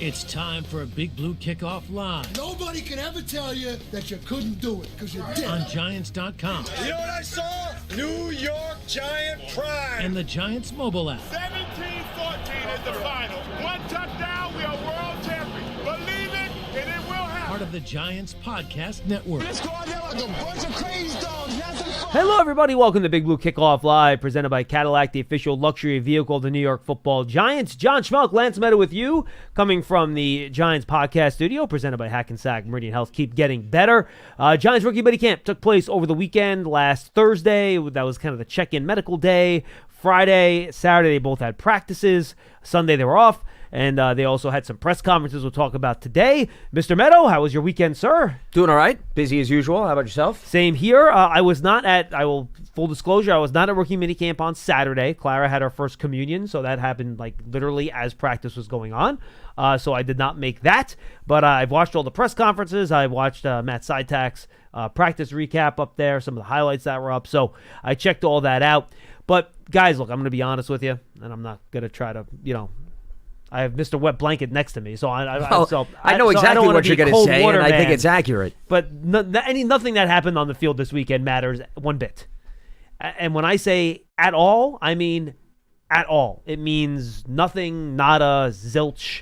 It's time for a Big Blue Kickoff Live. Nobody can ever tell you that you couldn't do it, because you did. On Giants.com. You know what I saw? New York Giant pride. And the Giants mobile app. 17-14 is the final. One touchdown, we are world champions. Believe it, and it will happen. Part of the Giants Podcast Network. Let's go out there like a bunch of crazy dogs. Have some fun. Hello, everybody. Welcome to Big Blue Kickoff Live, presented by Cadillac, the official luxury vehicle of the New York Football Giants. John Schmeelk, Lance Medow with you, coming from the Giants Podcast Studio, presented by Hackensack Meridian Health. Keep getting better. Giants Rookie Minicamp took place over the weekend, last Thursday. That was kind of the check-in medical day. Friday, Saturday, they both had practices. Sunday, they were off. And they also had some press conferences we'll talk about today. Mr. Medow, how was your weekend, sir? Doing all right. Busy as usual. How about yourself? Same here. I was not at, full disclosure, I was not at rookie minicamp on Saturday. Clara had her first communion, so that happened like literally as practice was going on. So I did not make that. But I've watched all the press conferences. I watched Matt Seitak's practice recap up there, some of the highlights that were up. So I checked all that out. But guys, look, I'm going to be honest with you, and I'm not going to try to, I have Mr. Wet Blanket next to me, so I know exactly what you're going to say, and I think it's accurate. But nothing that happened on the field this weekend matters one bit. And when I say at all, I mean at all. It means nothing, nada, zilch.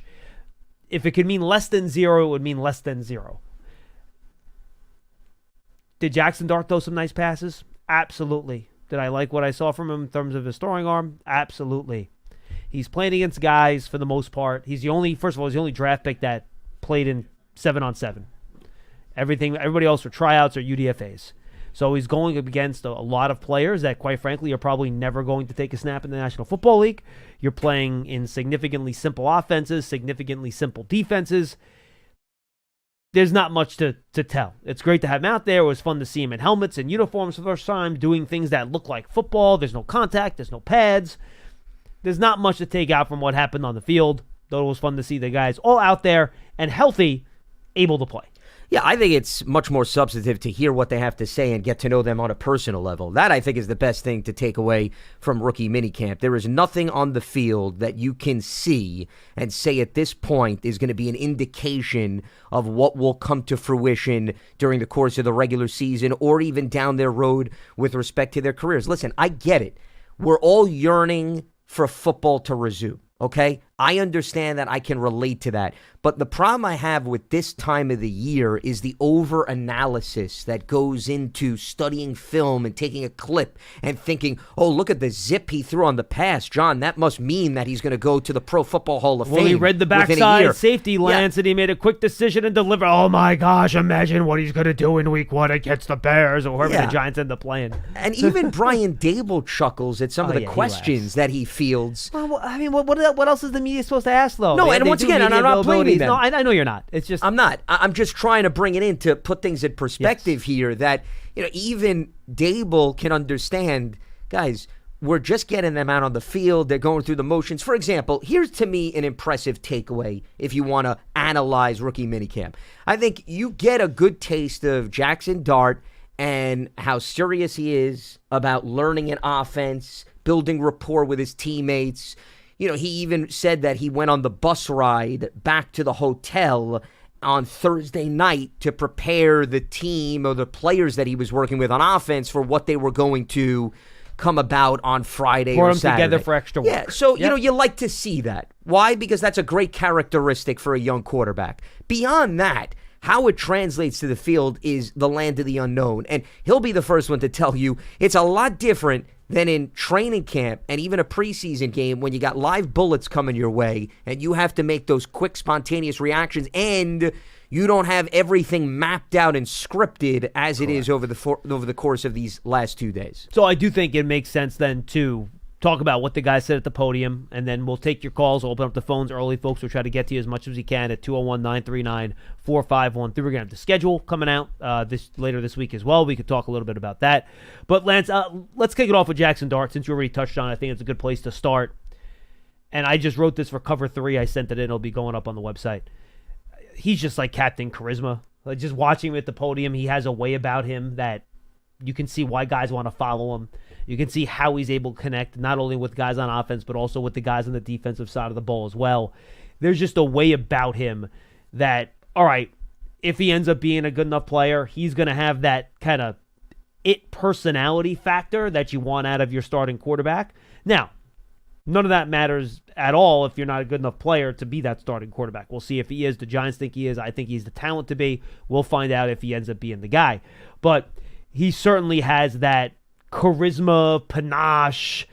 If it could mean less than zero, it would mean less than zero. Did Jackson Dart throw some nice passes? Absolutely. Did I like what I saw from him in terms of his throwing arm? Absolutely. He's playing against guys for the most part. He's the only draft pick that played in 7-on-7. Everybody else are tryouts or UDFAs. So he's going up against a lot of players that, quite frankly, are probably never going to take a snap in the National Football League. You're playing in significantly simple offenses, significantly simple defenses. There's not much to tell. It's great to have him out there. It was fun to see him in helmets and uniforms for the first time, doing things that look like football. There's no contact. There's no pads. There's not much to take out from what happened on the field, though it was fun to see the guys all out there and healthy, able to play. Yeah, I think it's much more substantive to hear what they have to say and get to know them on a personal level. That, I think, is the best thing to take away from rookie minicamp. There is nothing on the field that you can see and say at this point is going to be an indication of what will come to fruition during the course of the regular season or even down their road with respect to their careers. Listen, I get it. We're all yearning for football to resume, okay? I understand that. I can relate to that. But the problem I have with this time of the year is the over-analysis that goes into studying film and taking a clip and thinking, oh, look at the zip he threw on the pass. John, that must mean that he's going to go to the Pro Football Hall of Fame. Well, he read the backside safety, Lance, and he made a quick decision and delivered. Oh, my gosh, imagine what he's going to do in week 1 against the Bears or whoever the Giants end up playing. And even Brian Dable chuckles at some of the questions that he fields. Well, I mean, what else is the media supposed to ask, though? No, and once again, I'm not blaming them. No, I know you're not. It's just I'm not. I'm just trying to bring it in to put things in perspective here that, even Dable can understand, guys, we're just getting them out on the field. They're going through the motions. For example, here's to me an impressive takeaway if you want to analyze rookie minicamp. I think you get a good taste of Jackson Dart and how serious he is about learning an offense, building rapport with his teammates. He even said that he went on the bus ride back to the hotel on Thursday night to prepare the team or the players that he was working with on offense for what they were going to come about on Friday or Saturday. Pour them together for extra work. Yeah, so, you like to see that. Why? Because that's a great characteristic for a young quarterback. Beyond that, how it translates to the field is the land of the unknown. And he'll be the first one to tell you it's a lot different than in training camp and even a preseason game when you got live bullets coming your way and you have to make those quick, spontaneous reactions and you don't have everything mapped out and scripted as it is over the course of these last 2 days. So I do think it makes sense then to talk about what the guy said at the podium, and then we'll take your calls. We'll open up the phones early, folks. We'll try to get to you as much as we can at 201-939-4513. We're going to have the schedule coming out later this week as well. We could talk a little bit about that. But, Lance, let's kick it off with Jackson Dart. Since you already touched on it, I think it's a good place to start. And I just wrote this for Cover 3. I sent it in. It'll be going up on the website. He's just like Captain Charisma. Like, just watching him at the podium, he has a way about him that you can see why guys want to follow him. You can see how he's able to connect not only with guys on offense, but also with the guys on the defensive side of the ball as well. there's just a way about him that, all right, if he ends up being a good enough player, he's going to have that kind of it personality factor that you want out of your starting quarterback. Now, none of that matters at all if you're not a good enough player to be that starting quarterback. We'll see if he is. The Giants think he is. I think he's the talent to be. We'll find out if he ends up being the guy. But he certainly has that charisma, panache,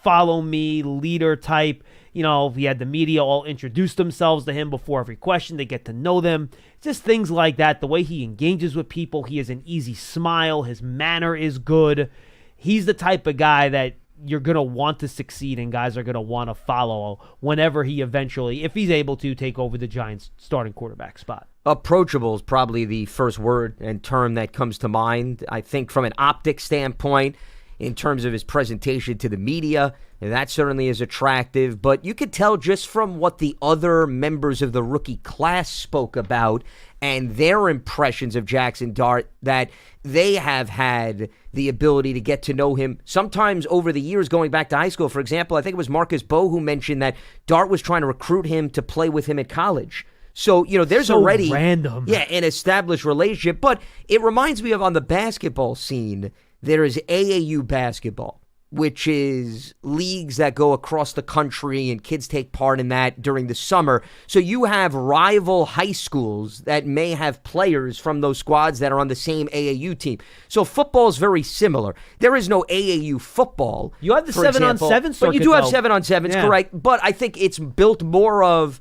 follow me, leader type. He had the media all introduce themselves to him before every question. They get to know them. Just things like that. The way he engages with people. He has an easy smile. His manner is good. He's the type of guy that you're going to want to succeed and guys are going to want to follow whenever he eventually, if he's able to, take over the Giants' starting quarterback spot. Approachable is probably the first word and term that comes to mind. I think from an optic standpoint, in terms of his presentation to the media, that certainly is attractive. But you could tell just from what the other members of the rookie class spoke about and their impressions of Jackson Dart that they have had the ability to get to know him sometimes over the years going back to high school. For example, I think it was Marcus Bowe who mentioned that Dart was trying to recruit him to play with him at college. So, there's already random. An established relationship. But it reminds me of on the basketball scene, there is AAU basketball, which is leagues that go across the country and kids take part in that during the summer. So you have rival high schools that may have players from those squads that are on the same AAU team. So football is very similar. There is no AAU football. You have the 7-on-7 circuit, but you do have though. 7-on-7s, correct. But I think it's built more of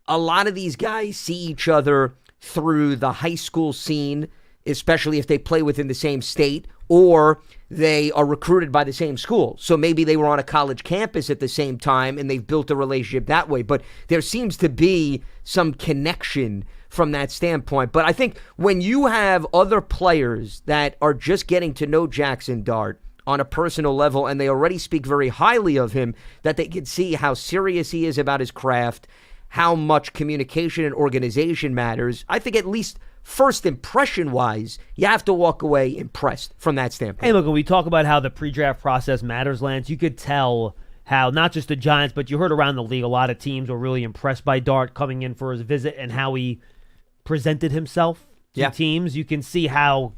a lot of these guys see each other through the high school scene, especially if they play within the same state, or they are recruited by the same school. So maybe they were on a college campus at the same time and they've built a relationship that way. But there seems to be some connection from that standpoint. But I think when you have other players that are just getting to know Jackson Dart on a personal level and they already speak very highly of him, that they can see how serious he is about his craft, how much communication and organization matters, I think at least first impression-wise, you have to walk away impressed from that standpoint. Hey, look, when we talk about how the pre-draft process matters, Lance, you could tell how not just the Giants, but you heard around the league, a lot of teams were really impressed by Dart coming in for his visit and how he presented himself to teams. You can see how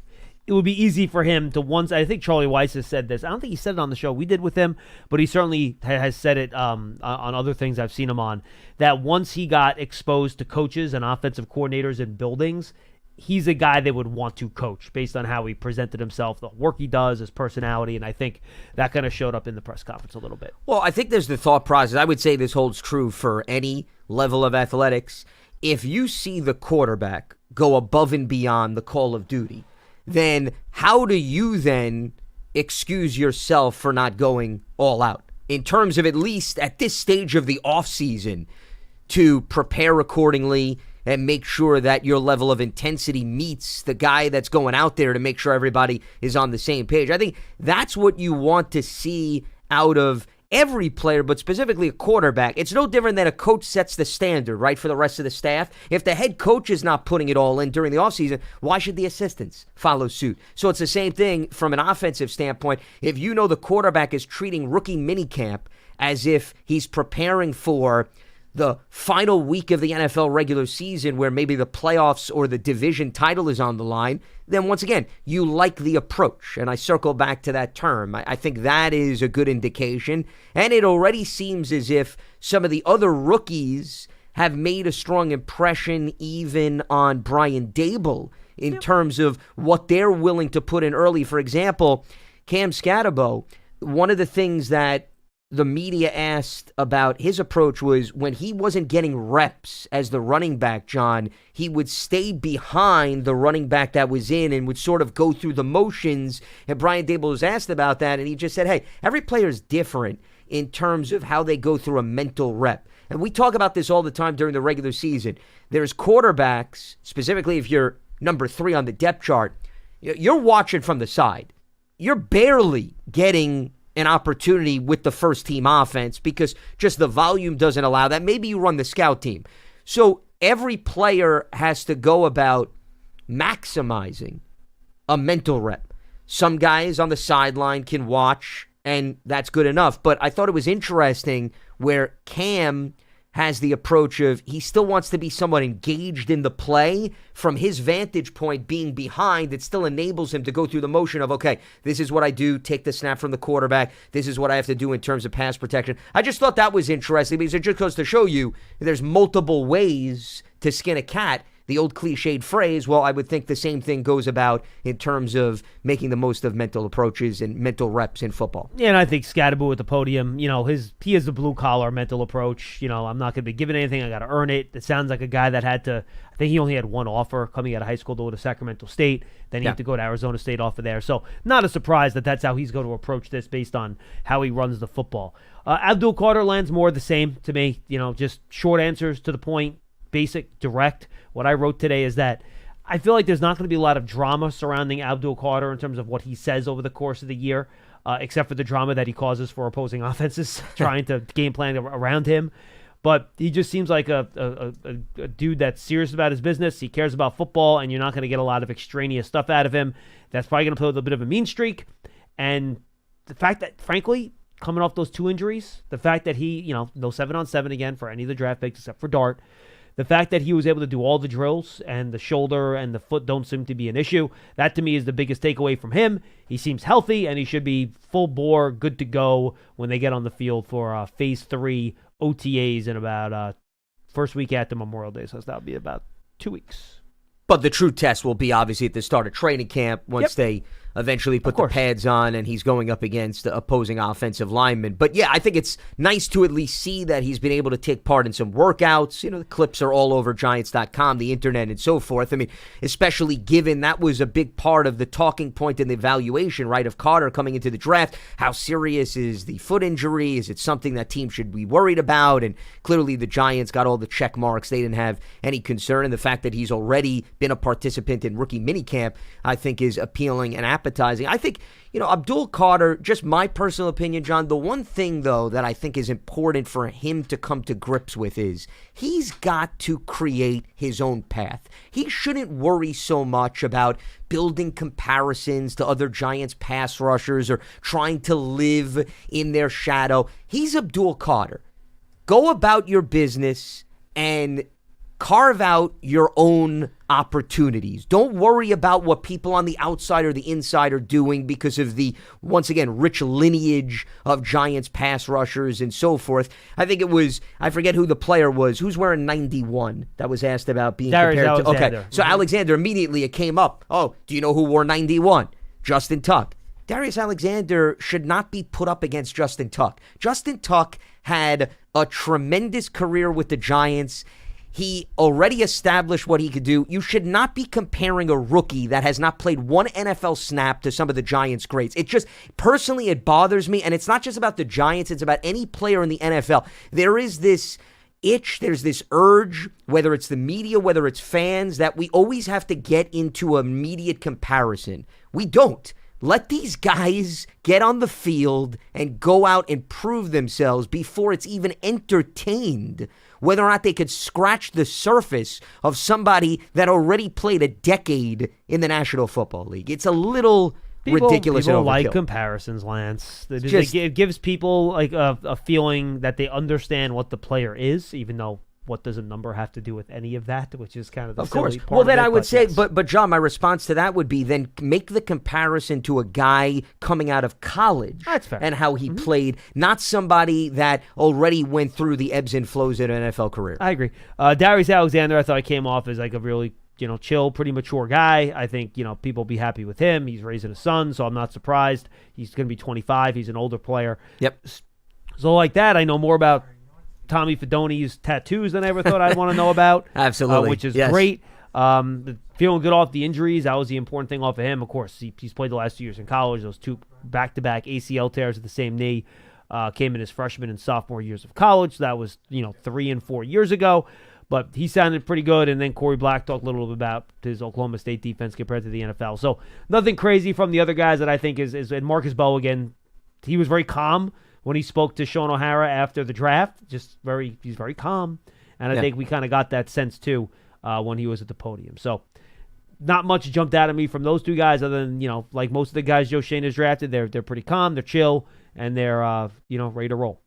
it would be easy for him to once. I think Charlie Weiss has said this. I don't think he said it on the show we did with him, but he certainly has said it on other things I've seen him on, that once he got exposed to coaches and offensive coordinators in buildings, he's a guy they would want to coach based on how he presented himself, the work he does, his personality, and I think that kind of showed up in the press conference a little bit. Well, I think there's the thought process. I would say this holds true for any level of athletics. If you see the quarterback go above and beyond the call of duty, then how do you then excuse yourself for not going all out? In terms of at least at this stage of the offseason to prepare accordingly and make sure that your level of intensity meets the guy that's going out there to make sure everybody is on the same page. I think that's what you want to see out of every player, but specifically a quarterback. It's no different than a coach sets the standard, right, for the rest of the staff. If the head coach is not putting it all in during the offseason, why should the assistants follow suit? So it's the same thing from an offensive standpoint. If you know the quarterback is treating rookie minicamp as if he's preparing for the final week of the NFL regular season where maybe the playoffs or the division title is on the line, then once again, you like the approach. And I circle back to that term. I think that is a good indication. And it already seems as if some of the other rookies have made a strong impression even on Brian Dable in terms of what they're willing to put in early. For example, Cam Scatterbo, one of the things that the media asked about his approach was when he wasn't getting reps as the running back, John, he would stay behind the running back that was in and would sort of go through the motions. And Brian Dable was asked about that, and he just said, hey, every player is different in terms of how they go through a mental rep. And we talk about this all the time during the regular season. There's quarterbacks, specifically if you're number 3 on the depth chart, you're watching from the side. You're barely getting an opportunity with the first team offense because just the volume doesn't allow that. Maybe you run the scout team. So every player has to go about maximizing a mental rep. Some guys on the sideline can watch, and that's good enough. But I thought it was interesting where Cam has the approach of he still wants to be somewhat engaged in the play. From his vantage point, being behind, it still enables him to go through the motion of, okay, this is what I do, take the snap from the quarterback. This is what I have to do in terms of pass protection. I just thought that was interesting because it just goes to show you there's multiple ways to skin a cat. The old cliched phrase, well, I would think the same thing goes about in terms of making the most of mental approaches and mental reps in football. Yeah, and I think Scadaboo at the podium, he has a blue-collar mental approach. I'm not going to be given anything. I got to earn it. It sounds like a guy that had to, I think he only had one offer coming out of high school to go to Sacramento State. Then he had to go to Arizona State off of there. So not a surprise that that's how he's going to approach this based on how he runs the football. Abdul Carter lands more the same to me. Just short answers to the point, basic, direct. What I wrote today is that I feel like there's not going to be a lot of drama surrounding Abdul Carter in terms of what he says over the course of the year, except for the drama that he causes for opposing offenses trying to game plan around him. But he just seems like a dude that's serious about his business. He cares about football, and you're not going to get a lot of extraneous stuff out of him. That's probably going to play with a bit of a mean streak. And the fact that, frankly, coming off those 2 injuries, the fact that he, no 7-on-7 again for any of the draft picks except for Dart, the fact that he was able to do all the drills and the shoulder and the foot don't seem to be an issue, that to me is the biggest takeaway from him. He seems healthy, and he should be full bore, good to go when they get on the field for Phase 3 OTAs in about first week after Memorial Day. So that'll be about 2 weeks. But the true test will be obviously at the start of training camp once they eventually put the pads on and he's going up against the opposing offensive linemen. But yeah, I think it's nice to at least see that he's been able to take part in some workouts. The clips are all over Giants.com, the internet, and so forth. I mean, especially given that was a big part of the talking point and the evaluation, right, of Carter coming into the draft. How serious is the foot injury? Is it something that teams should be worried about? And clearly the Giants got all the check marks. They didn't have any concern. And the fact that he's already been a participant in rookie minicamp, I think is appealing and appetizing. I think, Abdul Carter, just my personal opinion, John, the one thing, though, that I think is important for him to come to grips with is he's got to create his own path. He shouldn't worry so much about building comparisons to other Giants pass rushers or trying to live in their shadow. He's Abdul Carter. Go about your business and carve out your own opportunities. Don't worry about what people on the outside or the inside are doing because of the, once again, rich lineage of Giants pass rushers and so forth. I think it was, I forget who the player was, who's wearing 91 that was asked about being Darius compared to. Alexander. Okay, so Alexander, immediately it came up. Oh, do you know who wore 91? Justin Tuck. Darius Alexander should not be put up against Justin Tuck. Justin Tuck had a tremendous career with the Giants. He already established what he could do. You should not be comparing a rookie that has not played one NFL snap to some of the Giants' greats. It just, personally, it bothers me. And it's not just about the Giants. It's about any player in the NFL. There is this itch, there's this urge, whether it's the media, whether it's fans, that we always have to get into immediate comparison. We don't. Let these guys get on the field and go out and prove themselves before it's even entertained whether or not they could scratch the surface of somebody that already played a decade in the National Football League. It's a little ridiculous. People and like overkill. Comparisons, Lance. It gives people like a feeling that they understand what the player is, even though what does a number have to do with any of that, which is kind of the silly part Well, then of it, I would say, yes. but John, my response to that would be then make the comparison to a guy coming out of college. That's fair. And how he played, not somebody that already went through the ebbs and flows of an NFL career. I agree. Darius Alexander, I thought he came off as like a really, chill, pretty mature guy. I think, people will be happy with him. He's raising a son, so I'm not surprised. He's going to be 25. He's an older player. Yep. So like that, I know more about Tommy Fidoni's tattoos than I ever thought I'd want to know about. Absolutely. Which is Yes. great. Feeling good off the injuries. That was the important thing off of him. Of course, he's played the last 2 years in college. Those 2 back-to-back ACL tears at the same knee came in his freshman and sophomore years of college. That was, 3 and 4 years ago. But he sounded pretty good. And then Corey Black talked a little bit about his Oklahoma State defense compared to the NFL. So nothing crazy from the other guys that I think is and Marcus Bowe, again, he was very calm when he spoke to Sean O'Hara after the draft. He's very calm. And I think we kind of got that sense, too, when he was at the podium. So not much jumped out at me from those 2 guys other than, like most of the guys Joe Shane has drafted, they're pretty calm, they're chill, and they're, ready to roll.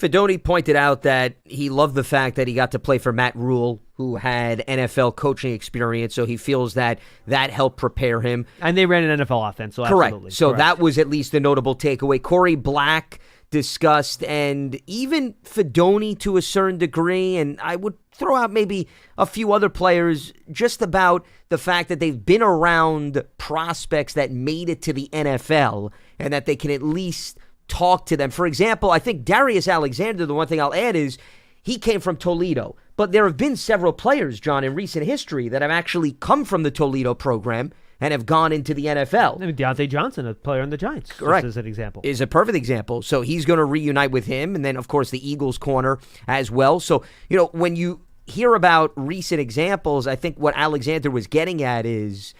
Fedoni pointed out that he loved the fact that he got to play for Matt Rule, who had NFL coaching experience, so he feels that helped prepare him. And they ran an NFL offense, so Correct. absolutely. So that was at least a notable takeaway. Corey Black discussed, and even Fedoni to a certain degree, and I would throw out maybe a few other players just about the fact that they've been around prospects that made it to the NFL and that they can at least talk to them. For example, I think Darius Alexander, the one thing I'll add is he came from Toledo. But there have been several players, John, in recent history that have actually come from the Toledo program and have gone into the NFL. I mean, Deontay Johnson, a player on the Giants, correct, just as an example. Is a perfect example. So he's going to reunite with him, and then, of course, the Eagles corner as well. So, when you hear about recent examples, I think what Alexander was getting at is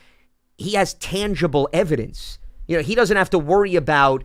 he has tangible evidence. He doesn't have to worry about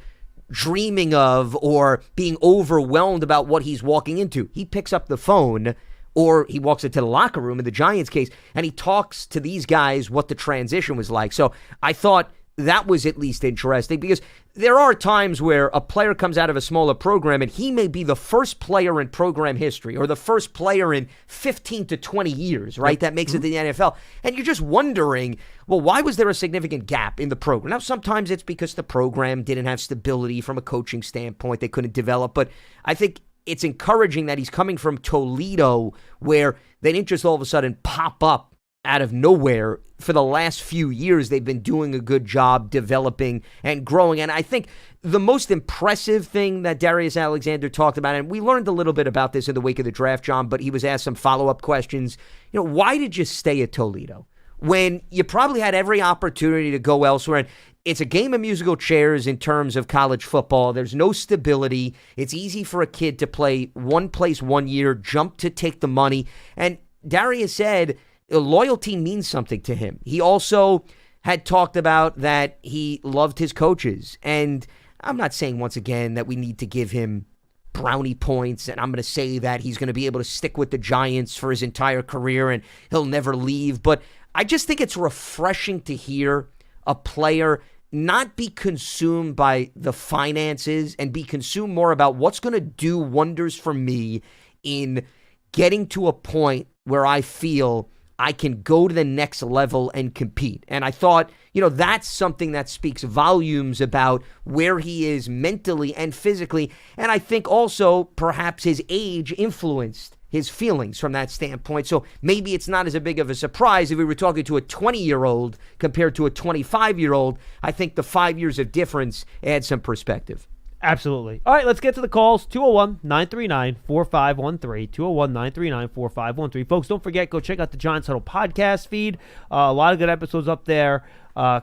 dreaming of or being overwhelmed about what he's walking into. He picks up the phone or he walks into the locker room in the Giants case and he talks to these guys what the transition was like. So I thought that was at least interesting because there are times where a player comes out of a smaller program and he may be the first player in program history or the first player in 15 to 20 years, right? That makes it to the NFL. And you're just wondering, well, why was there a significant gap in the program? Now, sometimes it's because the program didn't have stability from a coaching standpoint. They couldn't develop. But I think it's encouraging that he's coming from Toledo where they didn't just all of a sudden pop up out of nowhere. For the last few years, they've been doing a good job developing and growing. And I think the most impressive thing that Darius Alexander talked about, and we learned a little bit about this in the wake of the draft, John, but he was asked some follow-up questions. Why did you stay at Toledo when you probably had every opportunity to go elsewhere? And it's a game of musical chairs in terms of college football. There's no stability. It's easy for a kid to play one place 1 year, jump to take the money. And Darius said loyalty means something to him. He also had talked about that he loved his coaches. And I'm not saying, once again, that we need to give him brownie points, and I'm going to say that he's going to be able to stick with the Giants for his entire career and he'll never leave. But I just think it's refreshing to hear a player not be consumed by the finances and be consumed more about what's going to do wonders for me in getting to a point where I feel I can go to the next level and compete. And I thought, that's something that speaks volumes about where he is mentally and physically. And I think also perhaps his age influenced his feelings from that standpoint. So maybe it's not as big of a surprise if we were talking to a 20-year-old compared to a 25-year-old. I think the 5 years of difference adds some perspective. Absolutely. All right, let's get to the calls. 201-939-4513. 201-939-4513. Folks, don't forget, go check out the Giants Huddle podcast feed. A lot of good episodes up there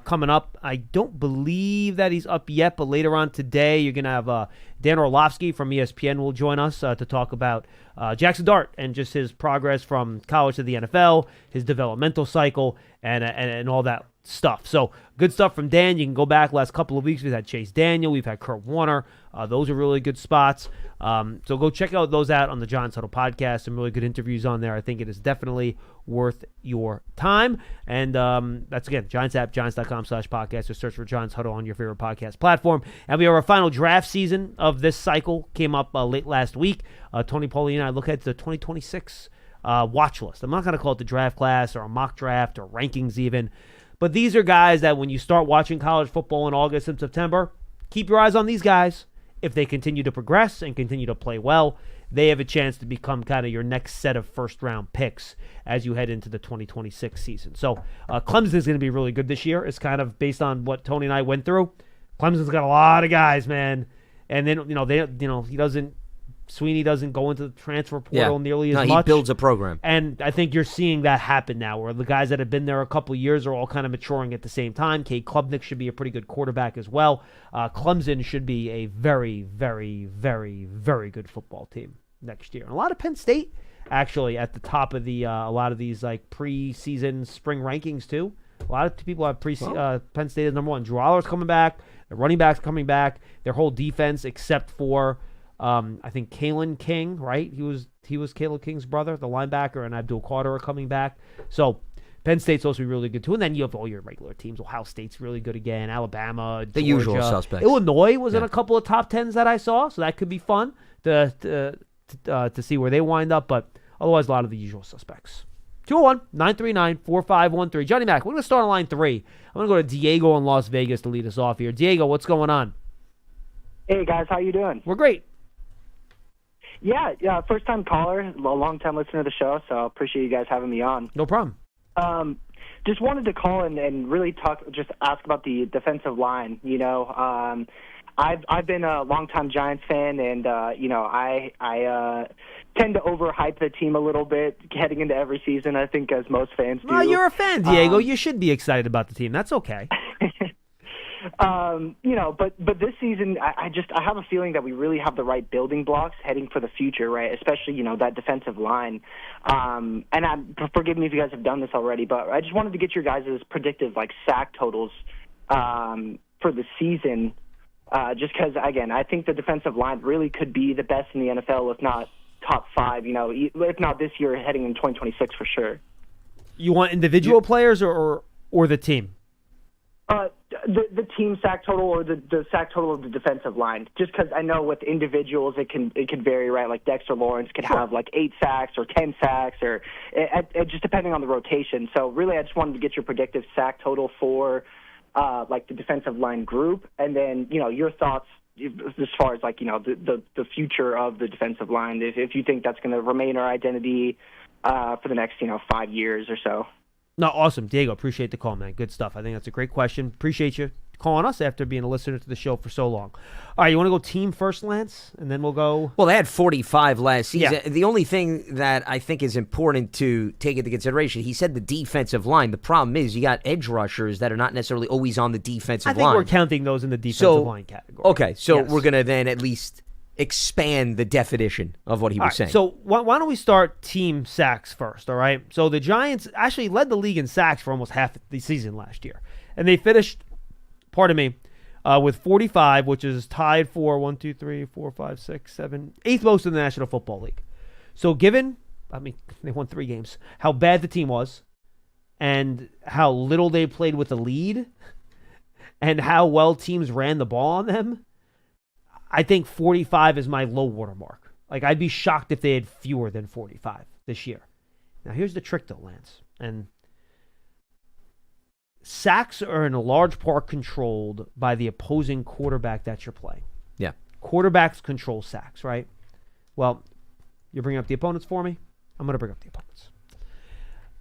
coming up. I don't believe that he's up yet, but later on today, you're going to have Dan Orlovsky from ESPN will join us to talk about Jackson Dart and just his progress from college to the NFL, his developmental cycle, and all that stuff. So good stuff from Dan. You can go back last couple of weeks. We've had Chase Daniel. We've had Kurt Warner. Those are really good spots. So go check out those out on the Giants Huddle podcast. Some really good interviews on there. I think it is definitely worth your time. And that's, again, Giants app, giants.com/podcast, or search for Giants Huddle on your favorite podcast platform. And we have our final draft season of this cycle. Came up late last week. Tony Paulie and I look at the 2026 watch list. I'm not going to call it the draft class or a mock draft or rankings even. But these are guys that when you start watching college football in August and September, keep your eyes on these guys. If they continue to progress and continue to play well, they have a chance to become kind of your next set of first-round picks as you head into the 2026 season. So Clemson is going to be really good this year. It's kind of based on what Tony and I went through. Clemson's got a lot of guys, man. And then, Sweeney doesn't go into the transfer portal nearly as much. He builds a program. And I think you're seeing that happen now, where the guys that have been there a couple of years are all kind of maturing at the same time. Cade Klubnik should be a pretty good quarterback as well. Clemson should be a very, very, very, very good football team next year. And a lot of Penn State, actually, at the top of the a lot of these like preseason spring rankings, too. A lot of people have Penn State as number one. Drew Aller's coming back. The running back's coming back. Their whole defense, except for I think Kalen King, right? He was Caleb King's brother, the linebacker, and Abdul Carter are coming back. So Penn State's supposed to be really good too, and then you have all your regular teams. Ohio State's really good again. Alabama, The Georgia. usual suspects. Illinois was in a couple of top 10s that I saw, so that could be fun to see where they wind up. But otherwise, a lot of the usual suspects. 201-939-4513. Johnny Mac, we're going to start on line 3. I'm going to go to Diego in Las Vegas to lead us off here. Diego, what's going on? Hey, guys. How you doing? We're great. Yeah, first-time caller, a long-time listener to the show, so appreciate you guys having me on. No problem. Just wanted to call and really ask about the defensive line. I've been a longtime Giants fan, and I tend to overhype the team a little bit heading into every season. I think as most fans do. Well, you're a fan, Diego. You should be excited about the team. That's okay. But this season, I have a feeling that we really have the right building blocks heading for the future, right? Especially, that defensive line. And forgive me if you guys have done this already, but I just wanted to get your guys' predictive, sack totals for the season, just because, again, I think the defensive line really could be the best in the NFL, if not top 5, if not this year, heading in 2026 for sure. You want individual players or the team? The team sack total or the sack total of the defensive line. Just because I know with individuals it can vary, right? Like Dexter Lawrence could have 8 sacks or 10 sacks, or just depending on the rotation. So really, I just wanted to get your predictive sack total for the defensive line group, and then your thoughts as far as the future of the defensive line. If you think that's going to remain our identity for the next 5 years or so. No, awesome. Diego, appreciate the call, man. Good stuff. I think that's a great question. Appreciate you calling us after being a listener to the show for so long. All right, you want to go team first, Lance? And then we'll go... Well, they had 45 last season. Yeah. The only thing that I think is important to take into consideration, he said the defensive line. The problem is you got edge rushers that are not necessarily always on the defensive line. I think we're counting those in the defensive line category. Okay, so yes. We're going to then at least expand the definition of what he was saying. So why don't we start team sacks first, all right? So the Giants actually led the league in sacks for almost half the season last year. And they finished, with 45, which is tied for 1, 2, 3, 4, 5, 6, 7, 8th most in the National Football League. So given, they won 3 games, how bad the team was and how little they played with the lead and how well teams ran the ball on them, I think 45 is my low water mark. I'd be shocked if they had fewer than 45 this year. Now, here's the trick, though, Lance. And sacks are in a large part controlled by the opposing quarterback that you're playing. Yeah. Quarterbacks control sacks, right? Well, you're bringing up the opponents for me? I'm going to bring up the opponents.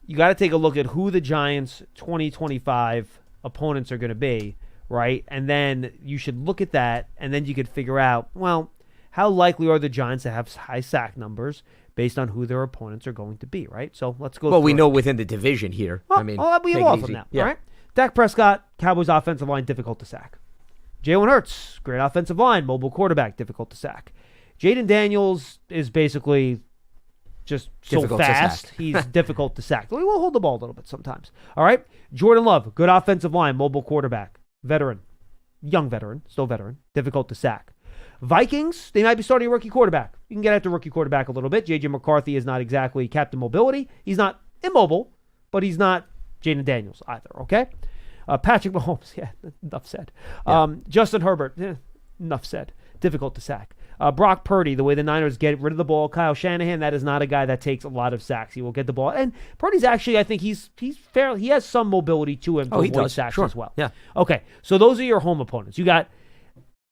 You got to take a look at who the Giants' 2025 opponents are going to be, right? And then you should look at that, and then you could figure out, well, how likely are the Giants to have high sack numbers based on who their opponents are going to be, right? So let's go. Well, we know within the division here. Well, we have all of them now, all right? Dak Prescott, Cowboys offensive line, difficult to sack. Jalen Hurts, great offensive line, mobile quarterback, difficult to sack. Jaden Daniels is basically just difficult so fast, he's difficult to sack. He will hold the ball a little bit sometimes. All right? Jordan Love, good offensive line, mobile quarterback, veteran, young veteran, still veteran, difficult to sack. Vikings, they might be starting a rookie quarterback. You can get after rookie quarterback a little bit. J.J. McCarthy is not exactly Captain Mobility. He's not immobile, but he's not Jaden Daniels either, okay? Patrick Mahomes, enough said. Yeah. Justin Herbert, enough said. Difficult to sack. Brock Purdy, the way the Niners get rid of the ball. Kyle Shanahan, that is not a guy that takes a lot of sacks. He will get the ball. And Purdy's actually, I think he's fairly, he has some mobility to him to avoid sacks as well. Yeah. Okay, so those are your home opponents. You got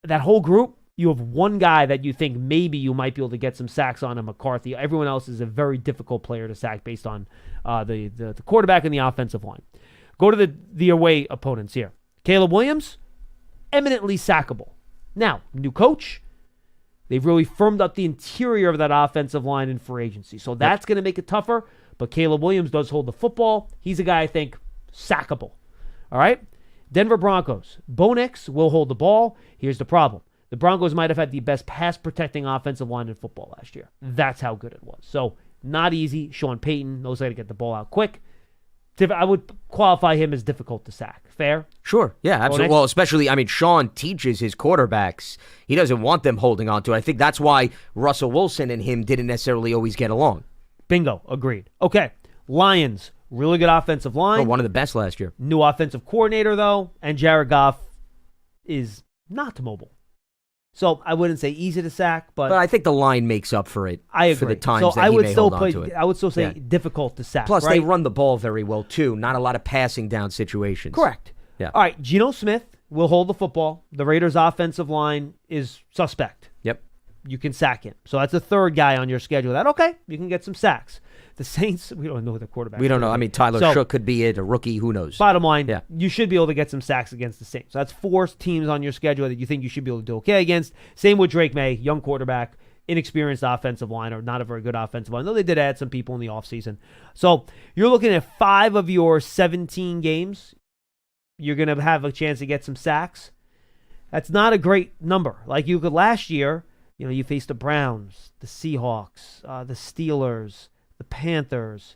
that whole group. You have one guy that you think maybe you might be able to get some sacks on, McCarthy. Everyone else is a very difficult player to sack based on the quarterback and the offensive line. Go to the away opponents here. Caleb Williams, eminently sackable. Now, new coach, they've really firmed up the interior of that offensive line in free agency. So that's going to make it tougher, but Caleb Williams does hold the football. He's a guy I think sackable. All right? Denver Broncos, Bo Nix will hold the ball. Here's the problem. The Broncos might have had the best pass-protecting offensive line in football last year. That's how good it was. So, not easy. Sean Payton knows how to get the ball out quick. I would qualify him as difficult to sack. Fair? Sure. Yeah, absolutely. Well, especially, Sean teaches his quarterbacks. He doesn't want them holding on to it. I think that's why Russell Wilson and him didn't necessarily always get along. Bingo. Agreed. Okay. Lions, Really good offensive line. One of the best last year. New offensive coordinator, though, and Jared Goff is not mobile. So I wouldn't say easy to sack, but I think the line makes up for it. I agree. For the times so that I he would may still hold on to it. I would still say difficult to sack. Plus, right? they run the ball very well, too. Not a lot of passing down situations. Correct. Yeah. All right, Geno Smith will hold the football. The Raiders' offensive line is suspect. Yep. You can sack him. So that's the third guy on your schedule. Okay, you can get some sacks. The Saints, we don't know who the quarterback is. We don't know. I mean, Tyler Shook could be it, a rookie. Who knows? Bottom line, you should be able to get some sacks against the Saints. So that's 4 teams on your schedule that you think you should be able to do okay against. Same with Drake May, young quarterback, inexperienced offensive line, or not a very good offensive line. Though they did add some people in the offseason. So you're looking at 5 of your 17 games. You're going to have a chance to get some sacks. That's not a great number. Like you could last year, you faced the Browns, the Seahawks, the Steelers, the Panthers,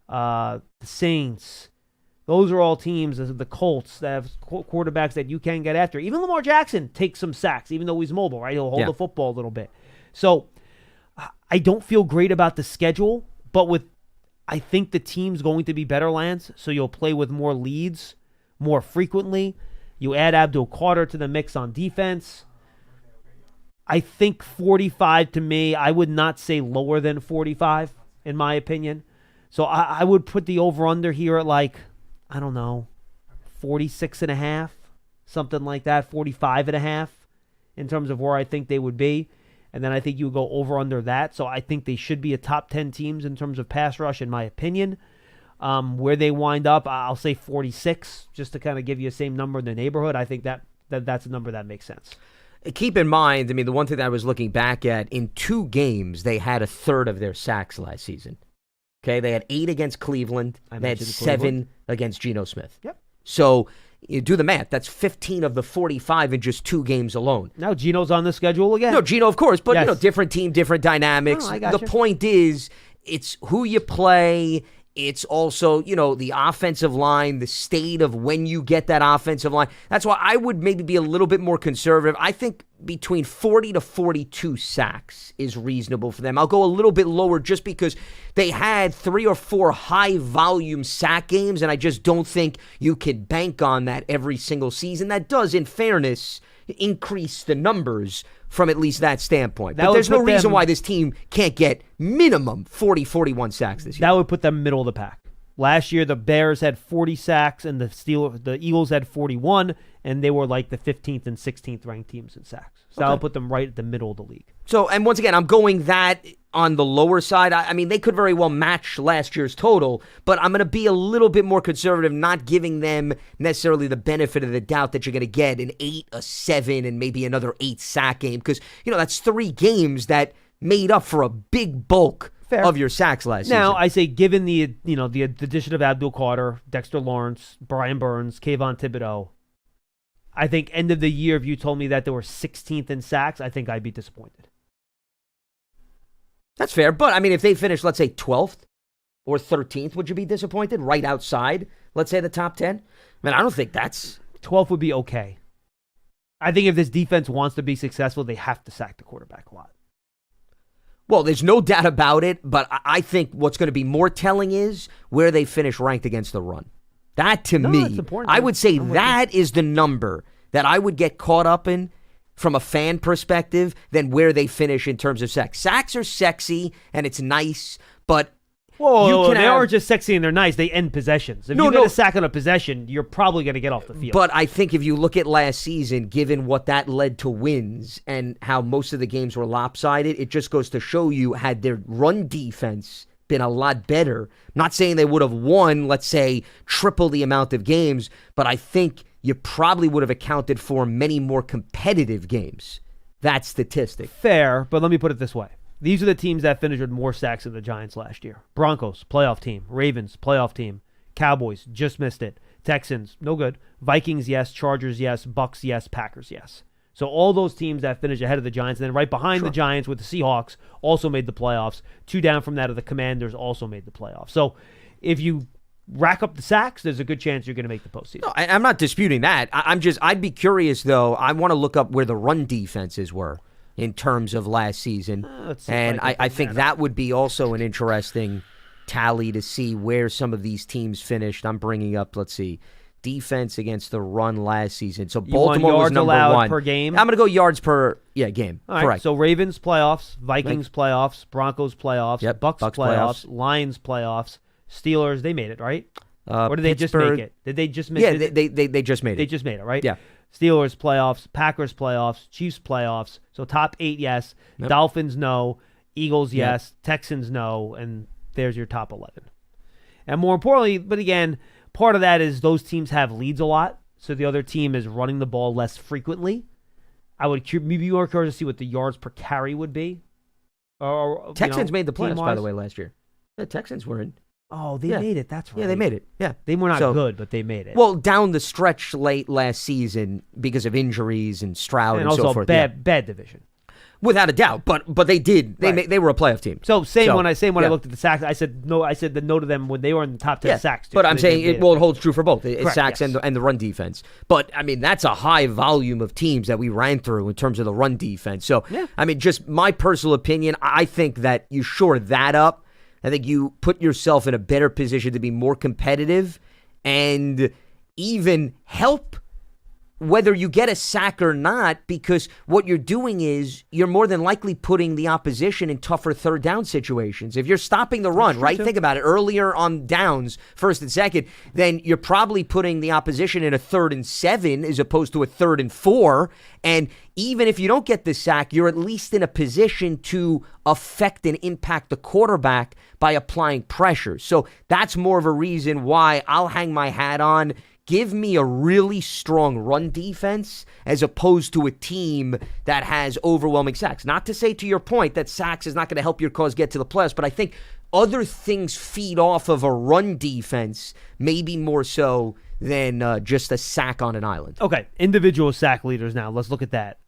the Saints. Those are all teams, the Colts, that have quarterbacks that you can get after. Even Lamar Jackson takes some sacks, even though he's mobile, right? He'll hold the football a little bit. So I don't feel great about the schedule, but I think the team's going to be better, Lance, so you'll play with more leads more frequently. You add Abdul Carter to the mix on defense. I think 45 to me, I would not say lower than 45, in my opinion. So I would put the over-under here at 46.5, something like that, 45.5 in terms of where I think they would be. And then I think you would go over-under that. So I think they should be a top 10 teams in terms of pass rush, in my opinion. Where they wind up, I'll say 46, just to kind of give you the same number in the neighborhood. I think that's a number that makes sense. Keep in mind, the one thing that I was looking back at, in 2 games, they had a third of their sacks last season. Okay, they had 8 against Cleveland. They had 7 against Geno Smith. Yep. So you do the math. That's 15 of the 45 in just 2 games alone. Now Geno's on the schedule again. No, Geno, of course, but different team, different dynamics. I got the point is, it's who you play. It's also, the offensive line, the state of when you get that offensive line. That's why I would maybe be a little bit more conservative. I think between 40 to 42 sacks is reasonable for them. I'll go a little bit lower just because they had 3 or 4 high-volume sack games, and I just don't think you can bank on that every single season. That does, in fairness, increase the numbers from at least that standpoint. But there's no reason why this team can't get minimum 40, 41 sacks this year. That would put them middle of the pack. Last year, the Bears had 40 sacks, and the Eagles had 41, and they were like the 15th and 16th ranked teams in sacks. So that would put them right at the middle of the league. So, and once again, I'm going that on the lower side. I mean, they could very well match last year's total, but I'm going to be a little bit more conservative, not giving them necessarily the benefit of the doubt that you're going to get an 8, a 7, and maybe another 8 sack game, because, that's 3 games that made up for a big bulk of your sacks last season. Now, I say, given the addition of Abdul Carter, Dexter Lawrence, Brian Burns, Kayvon Thibodeau, I think end of the year, if you told me that they were 16th in sacks, I think I'd be disappointed. That's fair, but if they finish, let's say 12th or 13th, would you be disappointed? Right outside, let's say the top 10? I don't think that's... 12th would be okay. I think if this defense wants to be successful, they have to sack the quarterback a lot. Well, there's no doubt about it, but I think what's going to be more telling is where they finish ranked against the run. That, to me, I would say that is the number that I would get caught up in from a fan perspective than where they finish in terms of sacks. Sacks are sexy, and it's nice, but they aren't just sexy and they're nice. They end possessions. If you get a sack on a possession, you're probably going to get off the field. But I think if you look at last season, given what that led to wins and how most of the games were lopsided, it just goes to show you, had their run defense been a lot better, I'm not saying they would have won, let's say, triple the amount of games, but I think you probably would have accounted for many more competitive games. That statistic. Fair, but let me put it this way. These are the teams that finished with more sacks than the Giants last year. Broncos, playoff team. Ravens, playoff team. Cowboys, just missed it. Texans, no good. Vikings, yes. Chargers, yes. Bucks, yes. Packers, yes. So all those teams that finished ahead of the Giants, and then right behind the Giants with the Seahawks, also made the playoffs. 2 down from that of the Commanders, also made the playoffs. So if you rack up the sacks, there's a good chance you're going to make the postseason. No, I'm not disputing that. I'd be curious, though. I want to look up where the run defenses were in terms of last season. And I think that would be also an interesting tally to see where some of these teams finished. I'm bringing up, let's see, defense against the run last season. So You want Baltimore was yards number allowed one per game? I'm going to go yards per game. All right, Correct. so Ravens playoffs, Vikings playoffs, Broncos playoffs, Yep, Bucks Bucks playoffs, playoffs. Lions playoffs, Steelers. They made it, right? Or did they just Pittsburgh- make it? Did they just make Yeah, it? they just made it. They just made it, right? Yeah. Steelers playoffs, Packers playoffs, Chiefs playoffs. So top 8, yes. Yep. Dolphins, no. Eagles, Yep. yes. Texans, no. And there's your top 11. And more importantly, but again, part of that is those teams have leads a lot, so the other team is running the ball less frequently. I would be more curious to see what the yards per carry would be. Or Texans made the playoffs, by team-wise. the way, last year. The Texans were in. Oh, they Yeah. made it. That's right. Yeah, they made it. Yeah. They were not So- good, but they made it. Well, down the stretch late last season because of injuries and Stroud and, and so also forth. bad division. Without a doubt. But they did. They were a playoff team. So when I yeah. looked at the sacks, I said no. I said the no to them when they were in the top 10 sacks. Too. But I'm They saying made it holds true for both. It's Correct, sacks yes. and the run defense. But, I mean, that's a high volume of teams that we ran through in terms of the run defense. So, Yeah. I mean, just my personal opinion, I think that you shore that up. I think you put yourself in a better position to be more competitive and even help whether you get a sack or not, because what you're doing is you're more than likely putting the opposition in tougher third down situations. If you're stopping the run, right? Think about it. Earlier on downs, first and second, then you're probably putting the opposition in a 3rd and 7 as opposed to a 3rd and 4. And even if you don't get the sack, you're at least in a position to affect and impact the quarterback by applying pressure. So that's more of a reason why I'll hang my hat on. Give me a really strong run defense as opposed to a team that has overwhelming sacks. Not to say, to your point, that sacks is not going to help your cause get to the playoffs, but I think other things feed off of a run defense, maybe more so than just a sack on an island. Okay, individual sack leaders now. Let's look at that.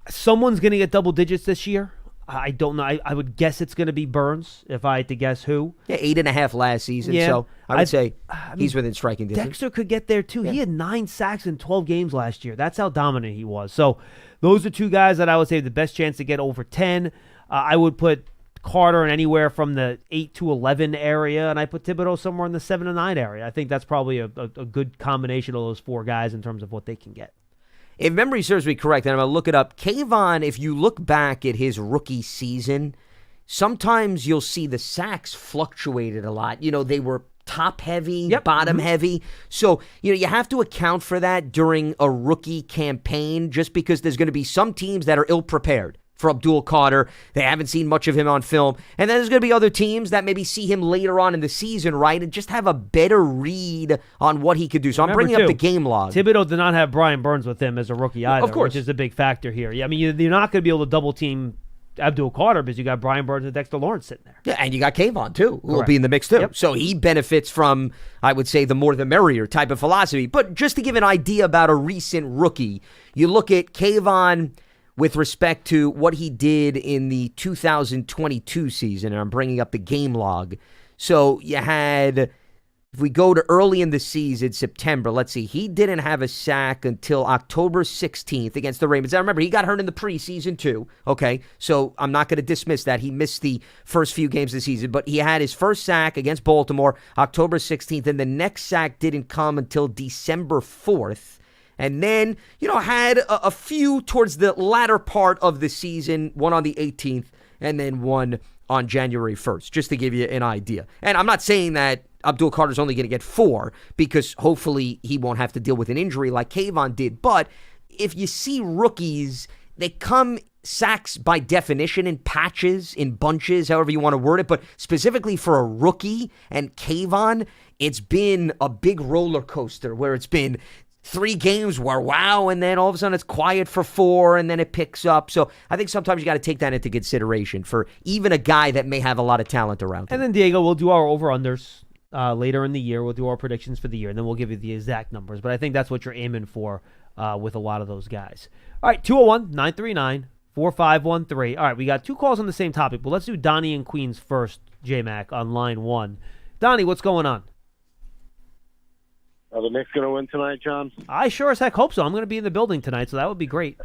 Someone's going to get double digits this year. I don't know. I would guess it's going to be Burns, if I had to guess who. Yeah, 8.5 last season, Yeah. so I would say I he's mean, within striking distance. Dexter could get there too. He had 9 sacks in 12 games last year. That's how dominant he was. So those are two guys that I would say have the best chance to get over 10. I would put Carter in anywhere from the 8 to 11 area, and I put Thibodeau somewhere in the 7 to 9 area. I think that's probably a good combination of those 4 guys in terms of what they can get. If memory serves me correct, and I'm going to look it up, Kayvon, if you look back at his rookie season, sometimes you'll see the sacks fluctuated a lot. You know, they were top-heavy, bottom-heavy. So, you have to account for that during a rookie campaign just because there's going to be some teams that are ill-prepared for Abdul Carter. They haven't seen much of him on film. And then there's going to be other teams that maybe see him later on in the season, right, and just have a better read on what he could do. So I'm bringing up the game log. Thibodeau did not have Brian Burns with him as a rookie either, Of course. which is a big factor here. I mean, you're not going to be able to double-team Abdul Carter because you got Brian Burns and Dexter Lawrence sitting there. Yeah, and you got Kayvon, too, who will Correct. be in the mix, too. Yep. So he benefits from, I would say, the more the merrier type of philosophy. But just to give an idea about a recent rookie, you look at Kayvon with respect to what he did in the 2022 season, and I'm bringing up the game log. So you had, if we go to early in the season, September, let's see, he didn't have a sack until October 16th against the Ravens. I remember he got hurt in the preseason too, okay? So I'm not going to dismiss that. He missed the first few games of the season, but he had his first sack against Baltimore October 16th, and the next sack didn't come until December 4th. And then, had a few towards the latter part of the season, one on the 18th, and then one on January 1st, just to give you an idea. And I'm not saying that Abdul Carter's only going to get 4, because hopefully he won't have to deal with an injury like Kayvon did. But if you see rookies, they come sacks by definition in patches, in bunches, however you want to word it. But specifically for a rookie and Kayvon, it's been a big roller coaster where it's been 3 games where wow, and then all of a sudden it's quiet for 4, and then it picks up. So I think sometimes you got to take that into consideration for even a guy that may have a lot of talent around him. And then, Diego, we'll do our over-unders later in the year. We'll do our predictions for the year, and then we'll give you the exact numbers. But I think that's what you're aiming for with a lot of those guys. All right, 201-939-4513. All right, we got 2 calls on the same topic, but let's do Donnie and Queens first, J-Mac, on line 1. Donnie, what's going on? Are the Knicks going to win tonight, John? I sure as heck hope so. I'm going to be in the building tonight, so that would be great.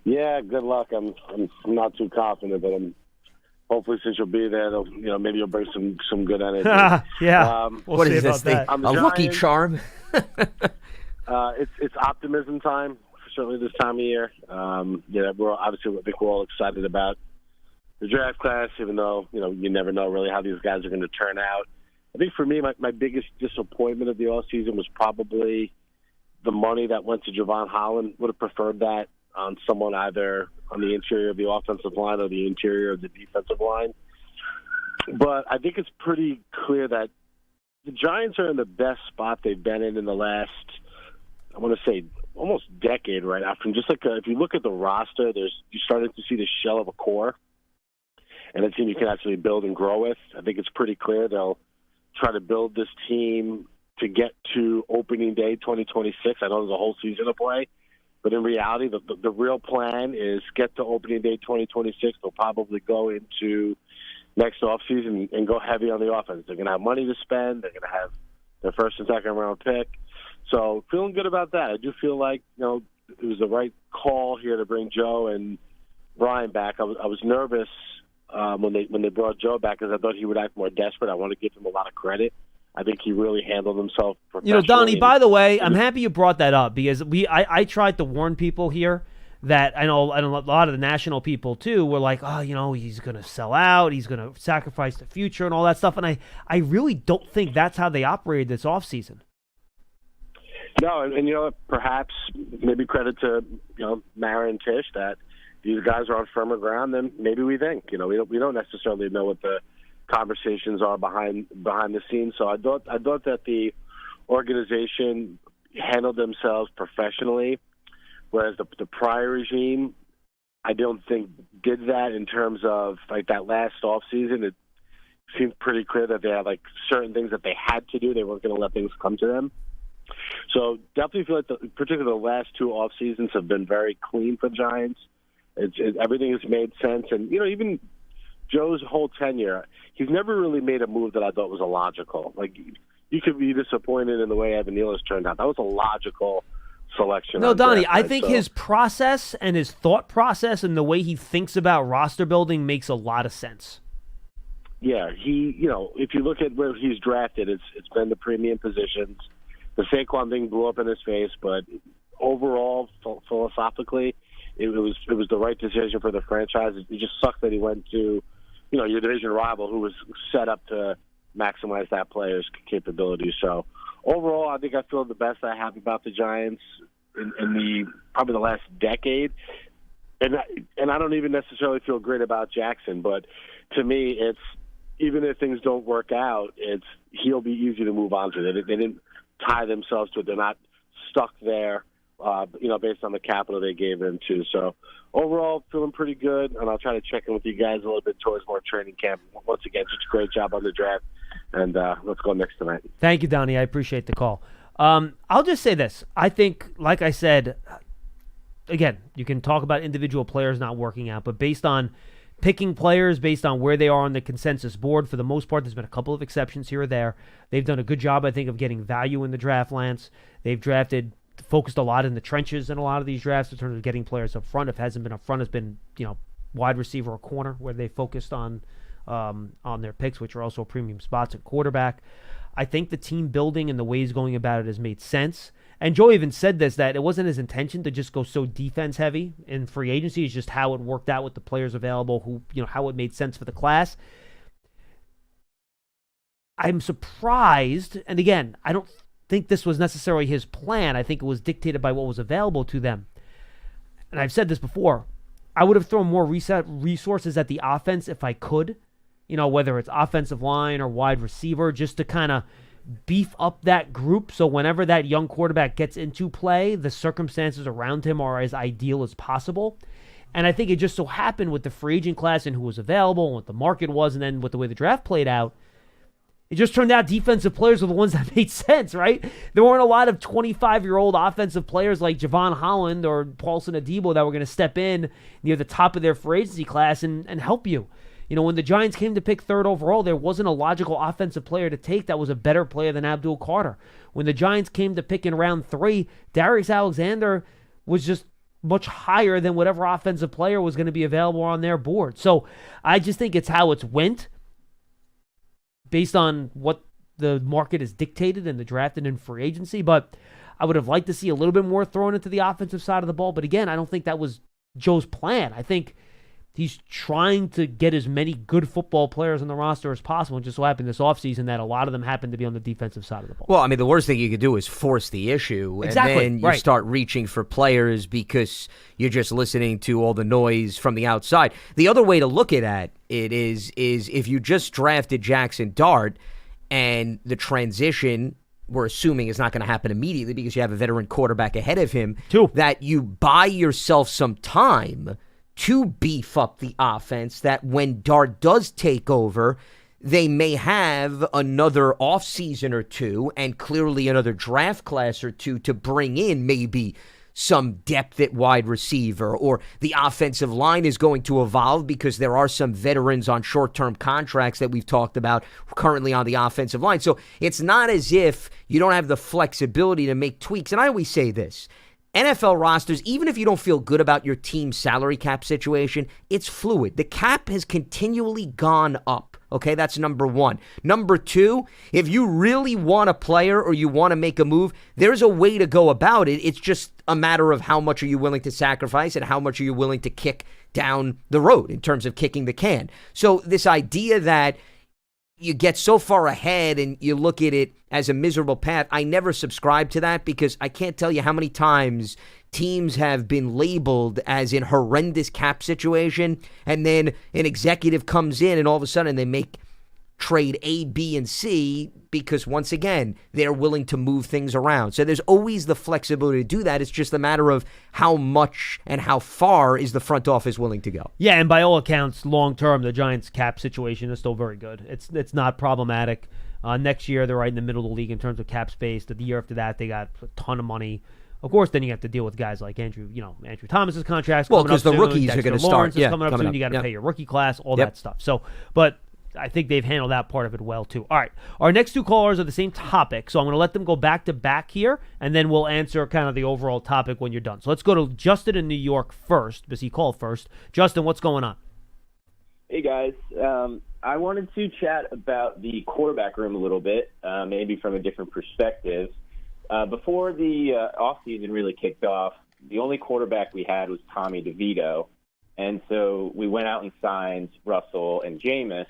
Yeah, good luck. I'm not too confident, but I'm hopefully since you'll be there, maybe you'll bring some good energy. Yeah. What is this thing? A lucky charm? It's optimism time, certainly this time of year. I think we're all excited about the draft class, even though you never know really how these guys are going to turn out. I think for me, my biggest disappointment of the offseason was probably the money that went to Javon Holland. Would have preferred that on someone either on the interior of the offensive line or the interior of the defensive line. But I think it's pretty clear that the Giants are in the best spot they've been in the last, I want to say, almost decade right after. Just like if you look at the roster, you're starting to see the shell of a core and a team you can actually build and grow with. I think it's pretty clear they'll try to build this team to get to opening day 2026. I know there's a whole season to play, but in reality, the real plan is get to opening day 2026. They'll probably go into next offseason and go heavy on the offense. They're going to have money to spend. They're going to have their first and second round pick. So feeling good about that. I do feel like it was the right call here to bring Joe and Brian back. I was nervous when they brought Joe back because I thought he would act more desperate. I want to give him a lot of credit. I think he really handled himself professionally. Donnie, by the way, I'm happy you brought that up because I tried to warn people here that I know a lot of the national people too were like, he's going to sell out, he's going to sacrifice the future and all that stuff. And I really don't think that's how they operated this offseason. No, and perhaps maybe credit to Mara and Tish that these guys are on firmer ground than maybe we think. We don't necessarily know what the conversations are behind the scenes. So I thought that the organization handled themselves professionally, whereas the prior regime, I don't think did that in terms of like that last off season. It seemed pretty clear that they had like certain things that they had to do. They weren't going to let things come to them. So definitely feel like particularly the last two off seasons have been very clean for the Giants. Everything has made sense, and even Joe's whole tenure, he's never really made a move that I thought was illogical. Like you could be disappointed in the way Evan Neal has turned out. That was a logical selection. No, Donnie, I think his process and his thought process and the way he thinks about roster building makes a lot of sense. Yeah, if you look at where he's drafted, it's been the premium positions. The Saquon thing blew up in his face, but overall, philosophically, it was the right decision for the franchise. It just sucks that he went to, your division rival who was set up to maximize that player's capabilities. So overall, I think I feel the best I have about the Giants in probably the last decade. And I don't even necessarily feel great about Jackson, but to me, it's even if things don't work out, he'll be easy to move on to. They didn't tie themselves to it. They're not stuck there, based on the capital they gave them too. So overall, feeling pretty good, and I'll try to check in with you guys a little bit towards more training camp. Once again, just a great job on the draft, and let's go next tonight. Thank you, Donnie. I appreciate the call. I'll just say this. I think, like I said, again, you can talk about individual players not working out, but based on picking players based on where they are on the consensus board, for the most part, there's been a couple of exceptions here or there. They've done a good job, I think, of getting value in the draft, Lance. They've focused a lot in the trenches in a lot of these drafts in terms of getting players up front. If it hasn't been up front, it's been, wide receiver or corner where they focused on their picks, which are also premium spots at quarterback. I think the team building and the ways going about it has made sense. And Joe even said this, that it wasn't his intention to just go so defense heavy in free agency. It's just how it worked out with the players available, how it made sense for the class. I'm surprised, and again, I don't think this was necessarily his plan. I think it was dictated by what was available to them. And I've said this before, I would have thrown more resources at the offense if I could, whether it's offensive line or wide receiver, just to kind of beef up that group so whenever that young quarterback gets into play, the circumstances around him are as ideal as possible. And I think it just so happened with the free agent class and who was available and what the market was, and then with the way the draft played out, it just turned out defensive players were the ones that made sense, right? There weren't a lot of 25-year-old offensive players like Javon Holland or Paulson Adebo that were going to step in near the top of their free agency class and help you. When the Giants came to pick third overall, there wasn't a logical offensive player to take that was a better player than Abdul Carter. When the Giants came to pick in round 3, Darius Alexander was just much higher than whatever offensive player was going to be available on their board. So I just think it's how it's went based on what the market has dictated in the draft and in free agency. But I would have liked to see a little bit more thrown into the offensive side of the ball. But again, I don't think that was Joe's plan. I think he's trying to get as many good football players on the roster as possible. And just so happened this offseason that a lot of them happened to be on the defensive side of the ball. Well, I mean, the worst thing you could do is force the issue. Exactly. And then you start reaching for players because you're just listening to all the noise from the outside. The other way to look at it is if you just drafted Jackson Dart and the transition we're assuming is not going to happen immediately because you have a veteran quarterback ahead of him, that you buy yourself some time to beef up the offense, that when Dart does take over, they may have another offseason or two and clearly another draft class or two to bring in maybe some depth at wide receiver, or the offensive line is going to evolve because there are some veterans on short-term contracts that we've talked about currently on the offensive line. So it's not as if you don't have the flexibility to make tweaks. And I always say this, NFL rosters, even if you don't feel good about your team's salary cap situation, it's fluid. The cap has continually gone up. Okay, that's number one. Number two, if you really want a player or you want to make a move, there's a way to go about it. It's just a matter of how much are you willing to sacrifice and how much are you willing to kick down the road in terms of kicking the can. So this idea that you get so far ahead and you look at it as a miserable path, I never subscribe to that because I can't tell you how many times teams have been labeled as in horrendous cap situation, and then an executive comes in and all of a sudden they make trade A, B, and C because, once again, they're willing to move things around. So there's always the flexibility to do that. It's just a matter of how much and how far is the front office willing to go. Yeah, and by all accounts, long-term, the Giants' cap situation is still very good. It's not problematic. Next year, they're right in the middle of the league in terms of cap space. The year after that, they got a ton of money. Of course, then you have to deal with guys like Andrew Thomas's contracts. Well, because the rookies are going to start. Yeah, coming up soon. You got to pay your rookie class, all that stuff. So, but I think they've handled that part of it well, too. All right. Our next two callers are the same topic, so I'm going to let them go back to back here, and then we'll answer kind of the overall topic when you're done. So let's go to Justin in New York first, because he called first. Justin, what's going on? Hey, guys. I wanted to chat about the quarterback room a little bit, maybe from a different perspective. Before the offseason really kicked off, the only quarterback we had was Tommy DeVito. And so we went out and signed Russell and Jameis.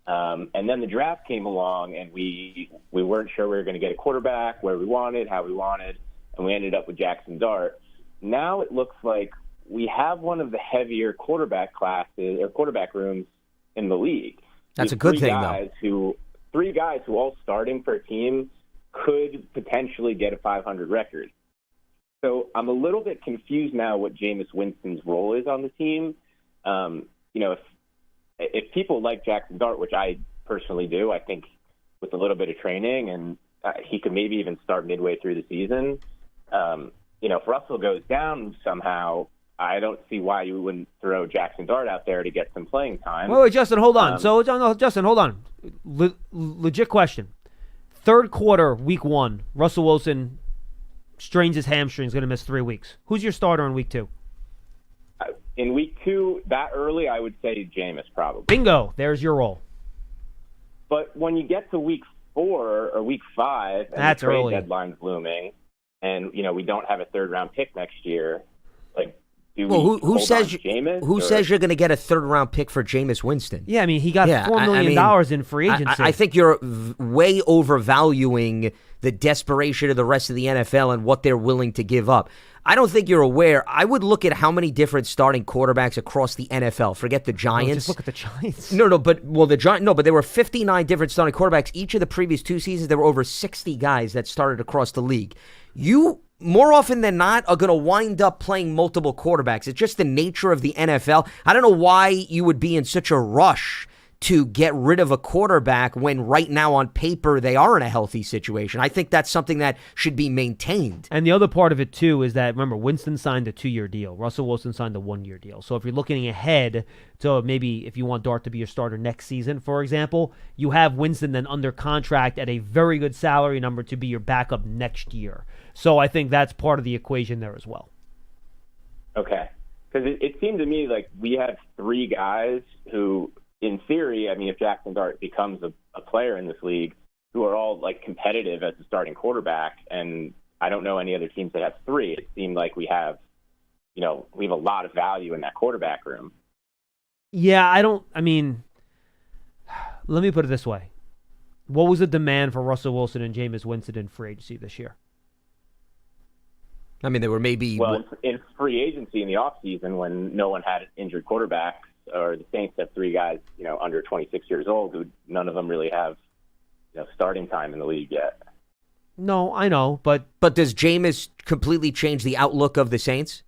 And then the draft came along, and we weren't sure we were going to get a quarterback, where we wanted, how we wanted, and we ended up with Jackson Dart. Now it looks like we have one of the heavier quarterback classes or quarterback rooms in the league. That's a good thing, though. Three guys who all starting for a team could potentially get a 500 record. So I'm a little bit confused now what Jameis Winston's role is on the team. If people like Jackson Dart, which I personally do, I think with a little bit of training and he could maybe even start midway through the season. If Russell goes down somehow, I don't see why you wouldn't throw Jackson Dart out there to get some playing time. Wait, Justin, hold on. Justin, hold on. Legit question. Third quarter, week 1, Russell Wilson strains his hamstring, is going to miss 3 weeks. Who's your starter in week 2? In week 2, that early, I would say Jameis probably. Bingo. There's your role. But when you get to week 4 or week 5, and that's the trade early. Deadline's looming, and we don't have a third-round pick next year, who says you're going to get a third-round pick for Jameis Winston? Yeah, I mean, he got $4 million in free agency. I think you're way overvaluing the desperation of the rest of the NFL and what they're willing to give up. I don't think you're aware. I would look at how many different starting quarterbacks across the NFL. Forget the Giants. Just look at the Giants. But there were 59 different starting quarterbacks. Each of the previous 2 seasons, there were over 60 guys that started across the league. You, more often than not, are going to wind up playing multiple quarterbacks. It's just the nature of the NFL. I don't know why you would be in such a rush to get rid of a quarterback when right now on paper they are in a healthy situation. I think that's something that should be maintained. And the other part of it, too, is that, remember, Winston signed a 2-year deal. Russell Wilson signed a 1-year deal. So if you're looking ahead to maybe if you want Dart to be your starter next season, for example, you have Winston then under contract at a very good salary number to be your backup next year. So I think that's part of the equation there as well. Okay. Because it seemed to me like we had three guys who, in theory, I mean, if Jackson Dart becomes a player in this league, who are all like competitive as a starting quarterback, and I don't know any other teams that have three. It seemed like we have a lot of value in that quarterback room. Yeah, let me put it this way. What was the demand for Russell Wilson and Jameis Winston in free agency this year? I mean, there were maybe... Well, in free agency in the offseason when no one had injured quarterbacks, or the Saints have three guys, under 26 years old who none of them really have, starting time in the league yet. No, I know, but does Jameis completely change the outlook of the Saints?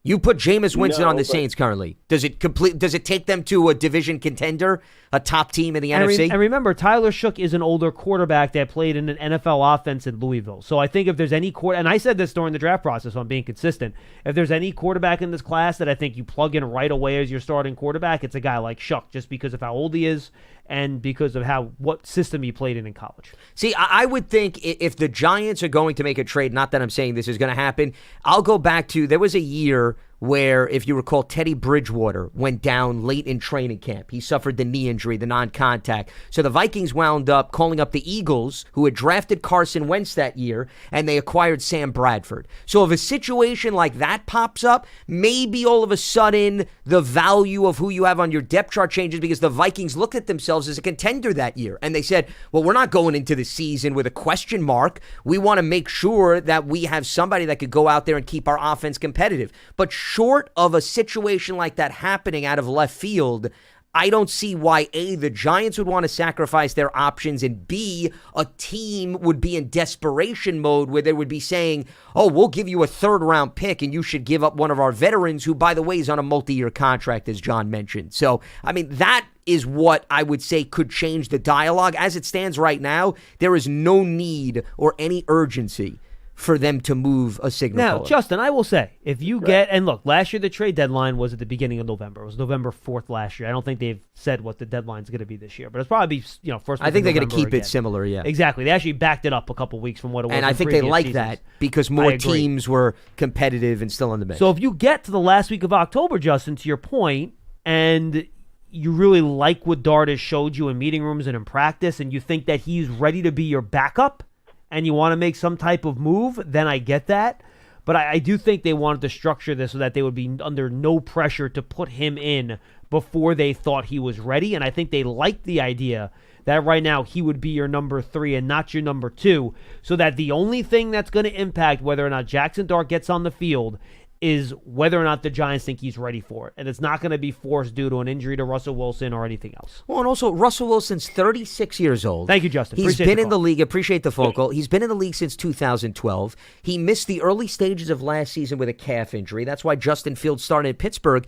You put Jameis Winston on the Saints currently. Does it take them to a division contender, a top team in the NFC? And remember, Tyler Shook is an older quarterback that played in an NFL offense in Louisville. So I think if there's any and I said this during the draft process, so I'm being consistent. If there's any quarterback in this class that I think you plug in right away as your starting quarterback, it's a guy like Shook, just because of how old he is and because of what system he played in college. See, I would think if the Giants are going to make a trade, not that I'm saying this is going to happen, I'll go back to, there was a year where, if you recall, Teddy Bridgewater went down late in training camp. He suffered the knee injury, the non-contact. So the Vikings wound up calling up the Eagles, who had drafted Carson Wentz that year, and they acquired Sam Bradford. So if a situation like that pops up, maybe all of a sudden the value of who you have on your depth chart changes, because the Vikings looked at themselves as a contender that year. And they said, well, we're not going into the season with a question mark. We want to make sure that we have somebody that could go out there and keep our offense competitive. But short of a situation like that happening out of left field, I don't see why, A, the Giants would want to sacrifice their options, and B, a team would be in desperation mode where they would be saying, oh, we'll give you a third-round pick and you should give up one of our veterans who, by the way, is on a multi-year contract, as John mentioned. So, I mean, that is what I would say could change the dialogue. As it stands right now, there is no need or any urgency for them to move a signal Now, color. Justin, I will say, if you and look, last year the trade deadline was at the beginning of November. It was November 4th last year. I don't think they've said what the deadline's going to be this year, but it's probably first week I think they're going to keep it similar, yeah. Exactly. They actually backed it up a couple weeks from what it was. And I think they like that because more teams were competitive and still in the mix. So if you get to the last week of October, Justin, to your point, and you really like what Dart has showed you in meeting rooms and in practice, and you think that he's ready to be your backup, and you want to make some type of move, then I get that. But I do think they wanted to structure this so that they would be under no pressure to put him in before they thought he was ready. And I think they liked the idea that right now he would be your number 3 and not your number 2, so that the only thing that's going to impact whether or not Jackson Dart gets on the field is whether or not the Giants think he's ready for it. And it's not going to be forced due to an injury to Russell Wilson or anything else. Well, and also, Russell Wilson's 36 years old. Thank you, Justin. He's been in the league. Appreciate the focal. He's been in the league since 2012. He missed the early stages of last season with a calf injury. That's why Justin Fields started in Pittsburgh.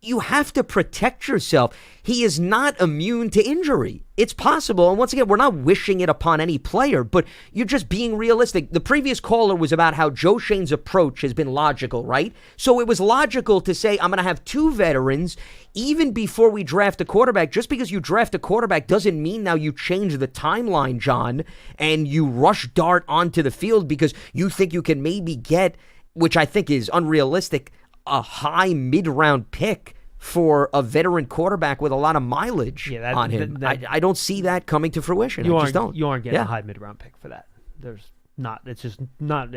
You have to protect yourself. He is not immune to injury. It's possible. And once again, we're not wishing it upon any player, but you're just being realistic. The previous caller was about how Joe Shane's approach has been logical, right? So it was logical to say, I'm going to have 2 veterans even before we draft a quarterback. Just because you draft a quarterback doesn't mean now you change the timeline, John, and you rush Dart onto the field because you think you can maybe get, which I think is unrealistic, a high mid-round pick for a veteran quarterback with a lot of mileage on him. I don't see that coming to fruition. I just don't. You aren't getting a high mid-round pick for that. There's not. It's just not.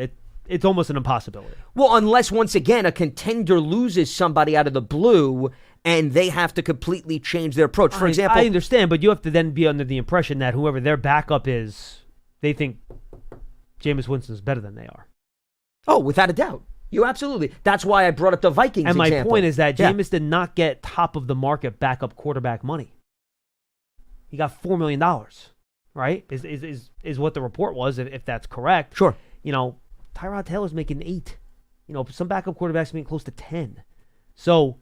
It's almost an impossibility. Well, unless, once again, a contender loses somebody out of the blue and they have to completely change their approach. For example, I understand, but you have to then be under the impression that whoever their backup is, they think Jameis Winston is better than they are. Oh, without a doubt. You absolutely. That's why I brought up the Vikings And my example. point is that Jameis did not get top of the market backup quarterback money. He got $4 million, right? Is what the report was, if that's correct. Sure. Tyrod Taylor's making 8. Some backup quarterbacks making close to 10. So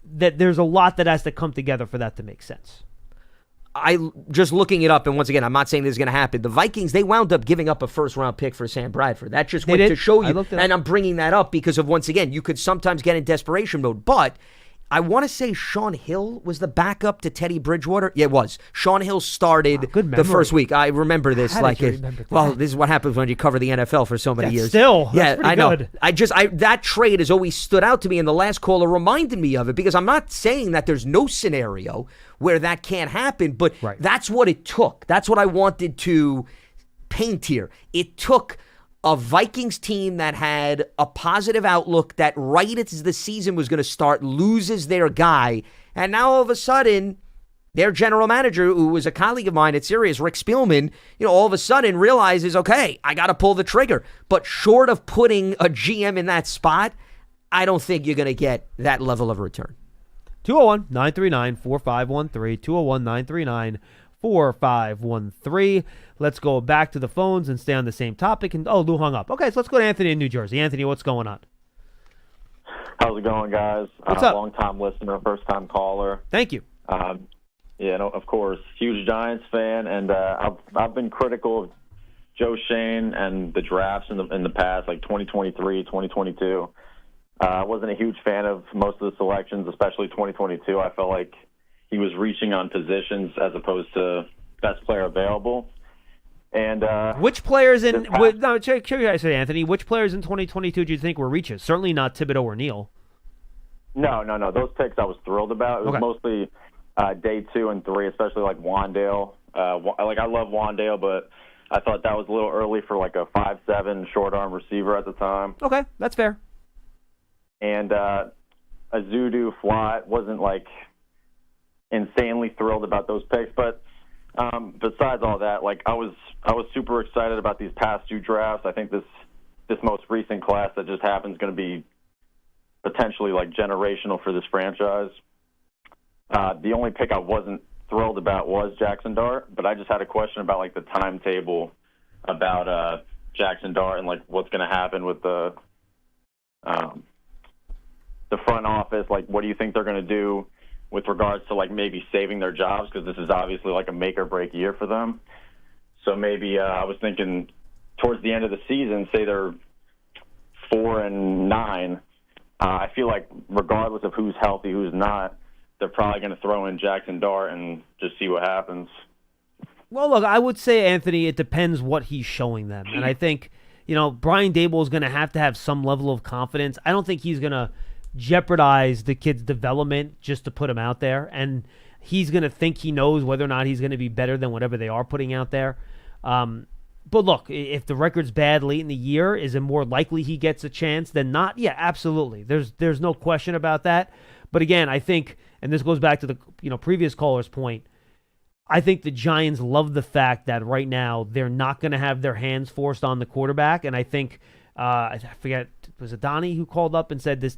that there's a lot that has to come together for that to make sense. I just looking it up, and once again, I'm not saying this is going to happen. The Vikings, they wound up giving up a first-round pick for Sam Bradford. That just went to show you. And I'm bringing that up because of, once again, you could sometimes get in desperation mode. But I want to say Sean Hill was the backup to Teddy Bridgewater. Yeah, it was. Sean Hill started the first week. I remember this. This is what happens when you cover the NFL for so many years. That's I know. good. That trade has always stood out to me, and the last caller reminded me of it, because I'm not saying that there's no scenario where that can't happen, but that's what it took. That's what I wanted to paint here. It took a Vikings team that had a positive outlook, that right as the season was going to start, loses their guy. And now all of a sudden, their general manager, who was a colleague of mine at Sirius, Rick Spielman, all of a sudden realizes, okay, I got to pull the trigger. But short of putting a GM in that spot, I don't think you're going to get that level of return. 201-939-4513, 201-939-4513. Let's go back to the phones and stay on the same topic. And Lou hung up. Okay, so let's go to Anthony in New Jersey. Anthony, what's going on? How's it going, guys? What's up? Long-time listener, first-time caller. Thank you. Of course, huge Giants fan, and I've been critical of Joe Shane and the drafts in the past, like 2023, 2022. I wasn't a huge fan of most of the selections, especially 2022. I felt like he was reaching on positions as opposed to best player available. And which players in Anthony? Which players in 2022 do you think were reaches? Certainly not Thibodeau or Neal. No. Those picks I was thrilled about. It was mostly day 2 and 3, especially like Wandale. I love Wandale, but I thought that was a little early for like a 5'7" short arm receiver at the time. Okay, that's fair. And Azudu, Flat, wasn't like insanely thrilled about those picks, but besides all that, like I was super excited about these past 2 drafts. I think this most recent class that just happened is going to be potentially like generational for this franchise. The only pick I wasn't thrilled about was Jackson Dart, but I just had a question about like the timetable about Jackson Dart and like what's going to happen with the front office. Like, what do you think they're going to do with regards to like maybe saving their jobs, because this is obviously like a make or break year for them. So maybe I was thinking towards the end of the season, say they're 4-9. I feel like regardless of who's healthy, who's not, they're probably going to throw in Jackson Dart and just see what happens. Well, look, I would say, Anthony, it depends what he's showing them. And I think, Brian Daboll is going to have some level of confidence. I don't think he's going to jeopardize the kid's development just to put him out there. And he's going to think he knows whether or not he's going to be better than whatever they are putting out there. But look, if the record's bad late in the year, is it more likely he gets a chance than not? Yeah, absolutely. There's no question about that. But again, I think, and this goes back to the previous caller's point, I think the Giants love the fact that right now they're not going to have their hands forced on the quarterback. And I think, I forget, was it Donnie who called up and said this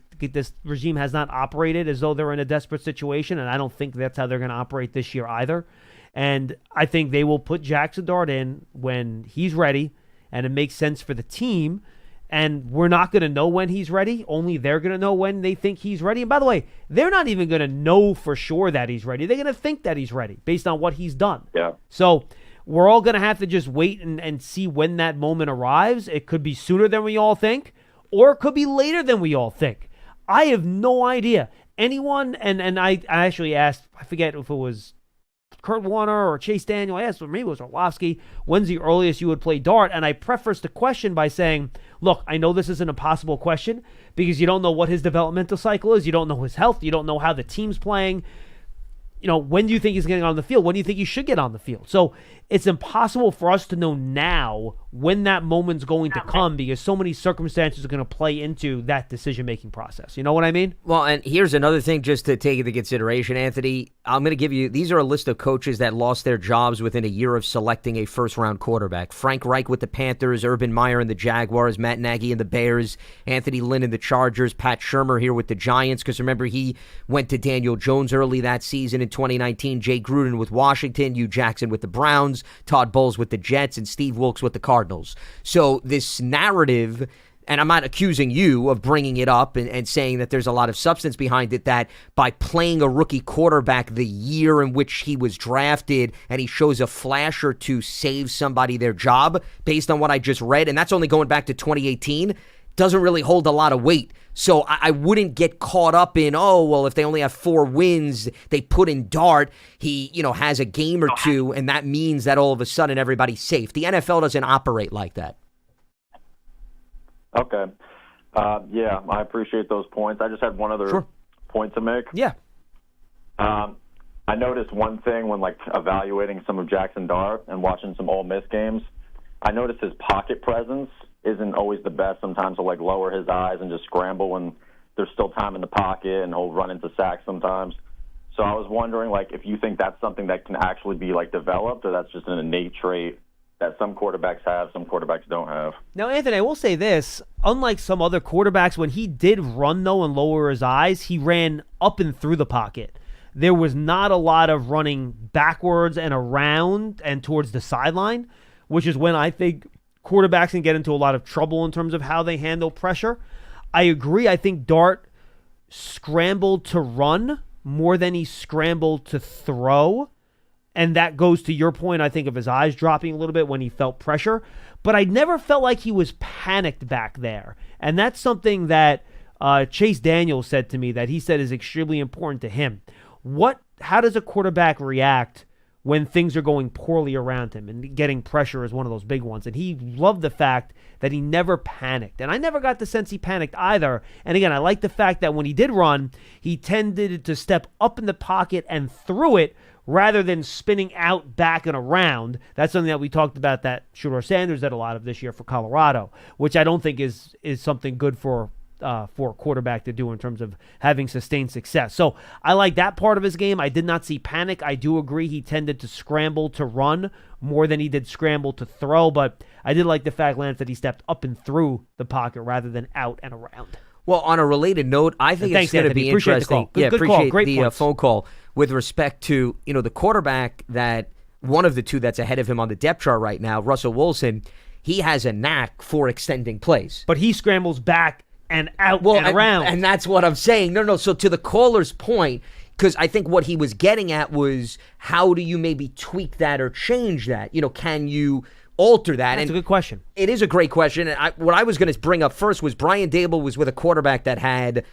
regime has not operated as though they're in a desperate situation, and I don't think that's how they're going to operate this year either. And I think they will put Jackson Dart in when he's ready, and it makes sense for the team. And we're not going to know when he's ready. Only they're going to know when they think he's ready. And by the way, they're not even going to know for sure that he's ready. They're going to think that he's ready based on what he's done. Yeah. So we're all going to have to just wait and see when that moment arrives. It could be sooner than we all think, or it could be later than we all think. I have no idea. Anyone, and I actually asked, I forget if it was Kurt Warner or Chase Daniel, I asked, or maybe it was Orlovsky, when's the earliest you would play Dart? And I prefaced the question by saying, look, I know this is an impossible question because you don't know what his developmental cycle is. You don't know his health. You don't know how the team's playing. When do you think he's getting on the field? When do you think he should get on the field? So it's impossible for us to know now when that moment's going to come because so many circumstances are going to play into that decision-making process. You know what I mean? Well, and here's another thing just to take into consideration, Anthony. I'm going to give you, these are a list of coaches that lost their jobs within a year of selecting a first-round quarterback. Frank Reich with the Panthers, Urban Meyer in the Jaguars, Matt Nagy in the Bears, Anthony Lynn in the Chargers, Pat Shurmur here with the Giants, because remember, he went to Daniel Jones early that season in 2019, Jay Gruden with Washington, Hugh Jackson with the Browns, Todd Bowles with the Jets, and Steve Wilkes with the Cardinals. So this narrative, and I'm not accusing you of bringing it up and saying that there's a lot of substance behind it, that by playing a rookie quarterback the year in which he was drafted and he shows a flash or two save somebody their job based on what I just read, and that's only going back to 2018, doesn't really hold a lot of weight. So I wouldn't get caught up in, oh, well, if they only have 4 wins, they put in Dart, he, has a game or 2, and that means that all of a sudden everybody's safe. The NFL doesn't operate like that. Okay. Yeah, I appreciate those points. I just had one other point to make. Yeah. I noticed one thing when, evaluating some of Jackson Dart and watching some Ole Miss games. I noticed his pocket presence isn't always the best. Sometimes he'll lower his eyes and just scramble when there's still time in the pocket, and he'll run into sacks sometimes. So I was wondering if you think that's something that can actually be developed, or that's just an innate trait that some quarterbacks have, some quarterbacks don't have. Now, Anthony, I will say this. Unlike some other quarterbacks, when he did run, though, and lower his eyes, he ran up and through the pocket. There was not a lot of running backwards and around and towards the sideline, which is when I think quarterbacks can get into a lot of trouble in terms of how they handle pressure. I agree. I think Dart scrambled to run more than he scrambled to throw. And that goes to your point, I think, of his eyes dropping a little bit when he felt pressure. But I never felt like he was panicked back there. And that's something that Chase Daniels said to me that he said is extremely important to him. How does a quarterback react when things are going poorly around him? And getting pressure is one of those big ones. And he loved the fact that he never panicked. And I never got the sense he panicked either. And again, I like the fact that when he did run, he tended to step up in the pocket and through it rather than spinning out, back, and around. That's something that we talked about that Shedeur Sanders did a lot of this year for Colorado, which I don't think is something good for a quarterback to do in terms of having sustained success. So I like that part of his game. I did not see panic. I do agree he tended to scramble to run more than he did scramble to throw, but I did like the fact, Lance, that he stepped up and through the pocket rather than out and around. Well, on a related note, I think it's going to be interesting. Good call. Great the phone call with respect to the quarterback that one of the two that's ahead of him on the depth chart right now, Russell Wilson. He has a knack for extending plays, but he scrambles back and out and around. And that's what I'm saying. No. So to the caller's point, because I think what he was getting at was how do you maybe tweak that or change that? Can you alter that? That's a good question. It is a great question. And what I was going to bring up first was Brian Dable was with a quarterback that had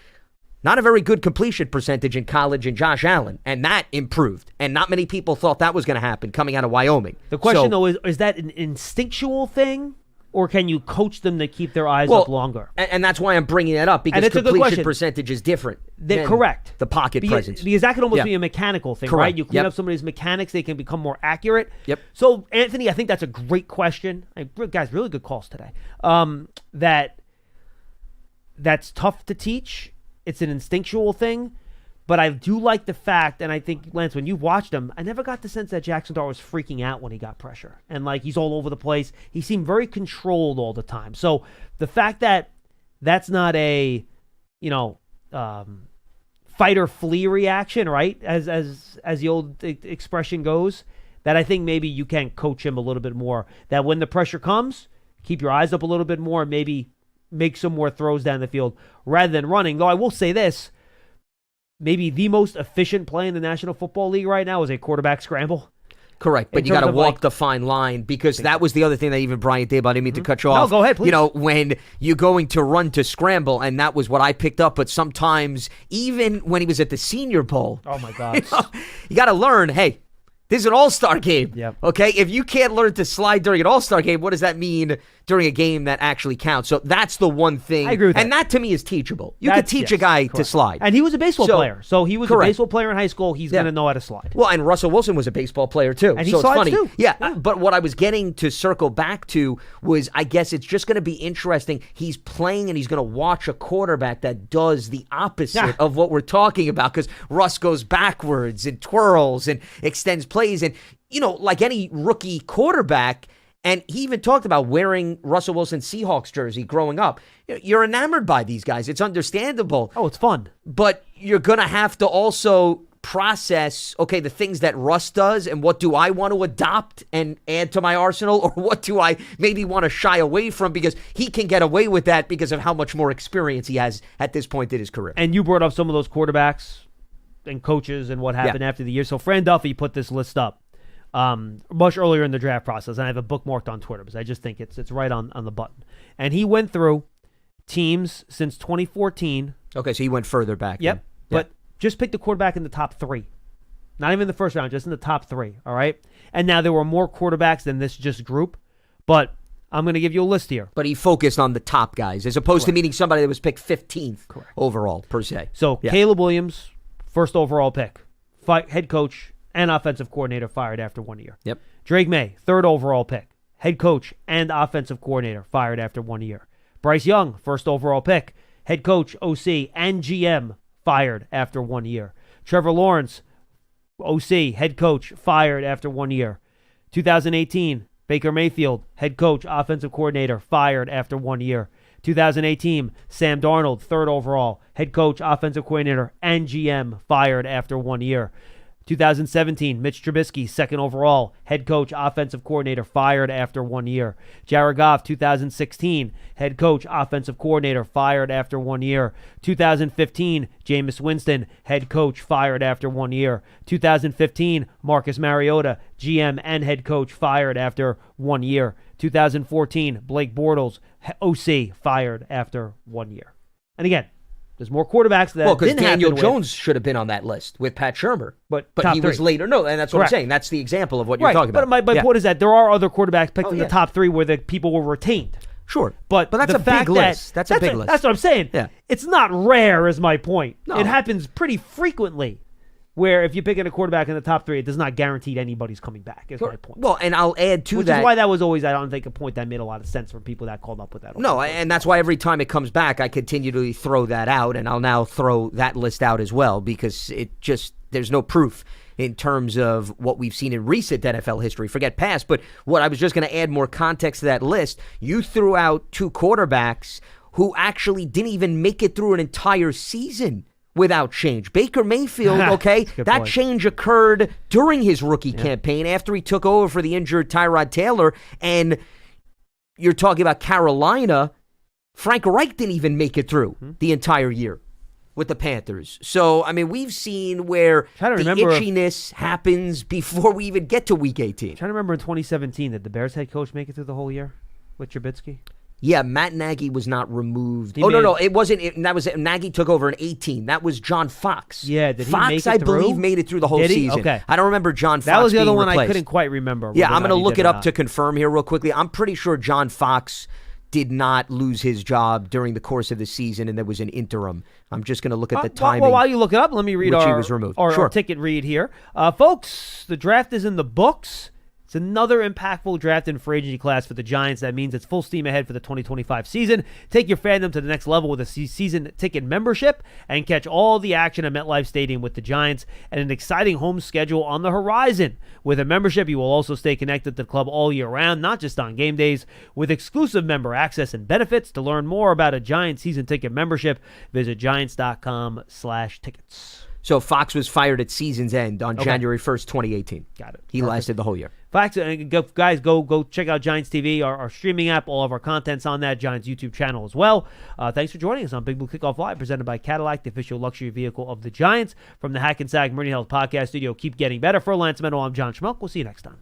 not a very good completion percentage in college in Josh Allen, and that improved. And not many people thought that was going to happen coming out of Wyoming. The question, though, is that an instinctual thing? Or can you coach them to keep their eyes up longer? And that's why I'm bringing that up, because completion percentage is different. Correct. The pocket presence. Because that could almost be a mechanical thing, right? You clean up somebody's mechanics, they can become more accurate. Yep. So, Anthony, I think that's a great question. Guys, really good calls today. That's tough to teach. It's an instinctual thing. But I do like the fact, and I think, Lance, when you watched him, I never got the sense that Jackson Dart was freaking out when he or pressure. And, he's all over the place. He seemed very controlled all the time. So the fact that that's not a, fight or flee reaction, right, as the old expression goes, that I think maybe you can coach him a little bit more. That when the pressure comes, keep your eyes up a little bit more and maybe make some more throws down the field rather than running. Though I will say this, maybe the most efficient play in the National Football League right now is a quarterback scramble. Correct, but you got to walk the fine line, because that was the other thing that even Brian Dable, I didn't mean to cut you off. No, go ahead, please. When you're going to run to scramble, and that was what I picked up, but sometimes, even when he was at the Senior Bowl. Oh, my God. You got to learn, hey, this is an all-star game. Yep. Okay? If you can't learn to slide during an all-star game, what does that mean during a game that actually counts? So that's the one thing. I agree with that. And that, to me, is teachable. You could teach a guy to slide. And he was a baseball player. So he was a baseball player in high school. He's going to know how to slide. Well, and Russell Wilson was a baseball player, too. And he slides, it's funny. Too. Yeah, but what I was getting to circle back to was, I guess it's just going to be interesting. He's playing and he's going to watch a quarterback that does the opposite of what we're talking about, because Russ goes backwards and twirls and extends plays. And, like any rookie quarterback, and he even talked about wearing Russell Wilson's Seahawks jersey growing up. You're enamored by these guys. It's understandable. Oh, it's fun. But you're going to have to also process, okay, the things that Russ does, and what do I want to adopt and add to my arsenal, or what do I maybe want to shy away from, because he can get away with that because of how much more experience he has at this point in his career. And you brought up some of those quarterbacks and coaches and what happened after the year. So Fran Duffy put this list up much earlier in the draft process, and I have a bookmarked on Twitter because I just think it's right on the button. And he went through teams since 2014. Okay, so he went further back. Yep. then. But just pick the quarterback in the top 3. Not even the first round, just in the top 3, all right? And now there were more quarterbacks than this just group, but I'm going to give you a list here. But he focused on the top guys as opposed to meeting somebody that was picked 15th overall, per se. So Caleb Williams, first overall pick, head coach and offensive coordinator, fired after 1 year. Yep. Drake May, third overall pick, head coach and offensive coordinator, fired after 1 year. Bryce Young, first overall pick, head coach, OC, and GM, fired after 1 year. Trevor Lawrence, OC, head coach, fired after 1 year. 2018, Baker Mayfield, head coach, offensive coordinator, fired after 1 year. 2018, Sam Darnold, third overall, head coach, offensive coordinator, and GM, fired after 1 year. 2017, Mitch Trubisky, second overall, head coach, offensive coordinator, fired after 1 year. Jared Goff, 2016, head coach, offensive coordinator, fired after 1 year. 2015, Jameis Winston, head coach, fired after 1 year. 2015, Marcus Mariota, GM and head coach, fired after 1 year. 2014, Blake Bortles, OC, fired after 1 year. And again, there's more quarterbacks that because Daniel happen Jones should have been on that list with Pat Shurmur, but top he three. was later. No, and that's what Correct. I'm saying. That's the example of what you're talking about. But my point is that there are other quarterbacks picked in the yeah. top 3 where the people were retained. Sure, But that's the a big fact list. That, That's a big list. That's what I'm saying. Yeah. It's not rare, is my point. No. It happens pretty frequently where if you pick in a quarterback in the top 3, it does not guarantee anybody's coming back, is my point. Well, and I'll add to Which that. is why that was always, I don't think, a point that made a lot of sense for people that called up with that. No, and that's why every time it comes back, I continue to throw that out, and I'll now throw that list out as well because it just, there's no proof in terms of what we've seen in recent NFL history. Forget past, but what I was just going to add more context to that list. You threw out 2 quarterbacks who actually didn't even make it through an entire season without change. Baker Mayfield, okay, that point. change occurred during his rookie campaign after he took over for the injured Tyrod Taylor, and you're talking about Carolina. Frank Reich didn't even make it through the entire year with the Panthers. So, I mean, we've seen where the itchiness happens before we even get to Week 18. I'm trying to remember in 2017, did the Bears head coach make it through the whole year with Trubisky? Yeah, Matt Nagy was not removed. No, it wasn't. That was Nagy took over in 18. That was John Fox. Yeah, did he Fox, make it I through? believe, made it through the whole Did he? season. Okay. I don't remember John Fox. That was the other being one replaced. I couldn't quite remember. Yeah, whether I'm or going not to he look did it or up not. to confirm here real quickly. I'm pretty sure John Fox did not lose his job during the course of the season, and there was an interim. I'm just going to look at the timing. Well, while you look it up, let me read which he our, was removed. our, Sure. our ticket read here. Folks, the draft is in the books. It's another impactful draft and free agency class for the Giants. That means it's full steam ahead for the 2025 season. Take your fandom to the next level with a season ticket membership and catch all the action at MetLife Stadium with the Giants and an exciting home schedule on the horizon. With a membership, you will also stay connected to the club all year round, not just on game days. With exclusive member access and benefits, to learn more about a Giants season ticket membership, visit giants.com/tickets. So Fox was fired at season's end on January 1st, 2018. Got it. He lasted the whole year. Facts, guys, go check out Giants TV, our streaming app. All of our content's on that, Giants YouTube channel as well. Thanks for joining us on Big Blue Kickoff Live, presented by Cadillac, the official luxury vehicle of the Giants. From the Hackensack Meridian Health Podcast Studio, keep getting better. For Lance Medow, I'm John Schmeelk. We'll see you next time.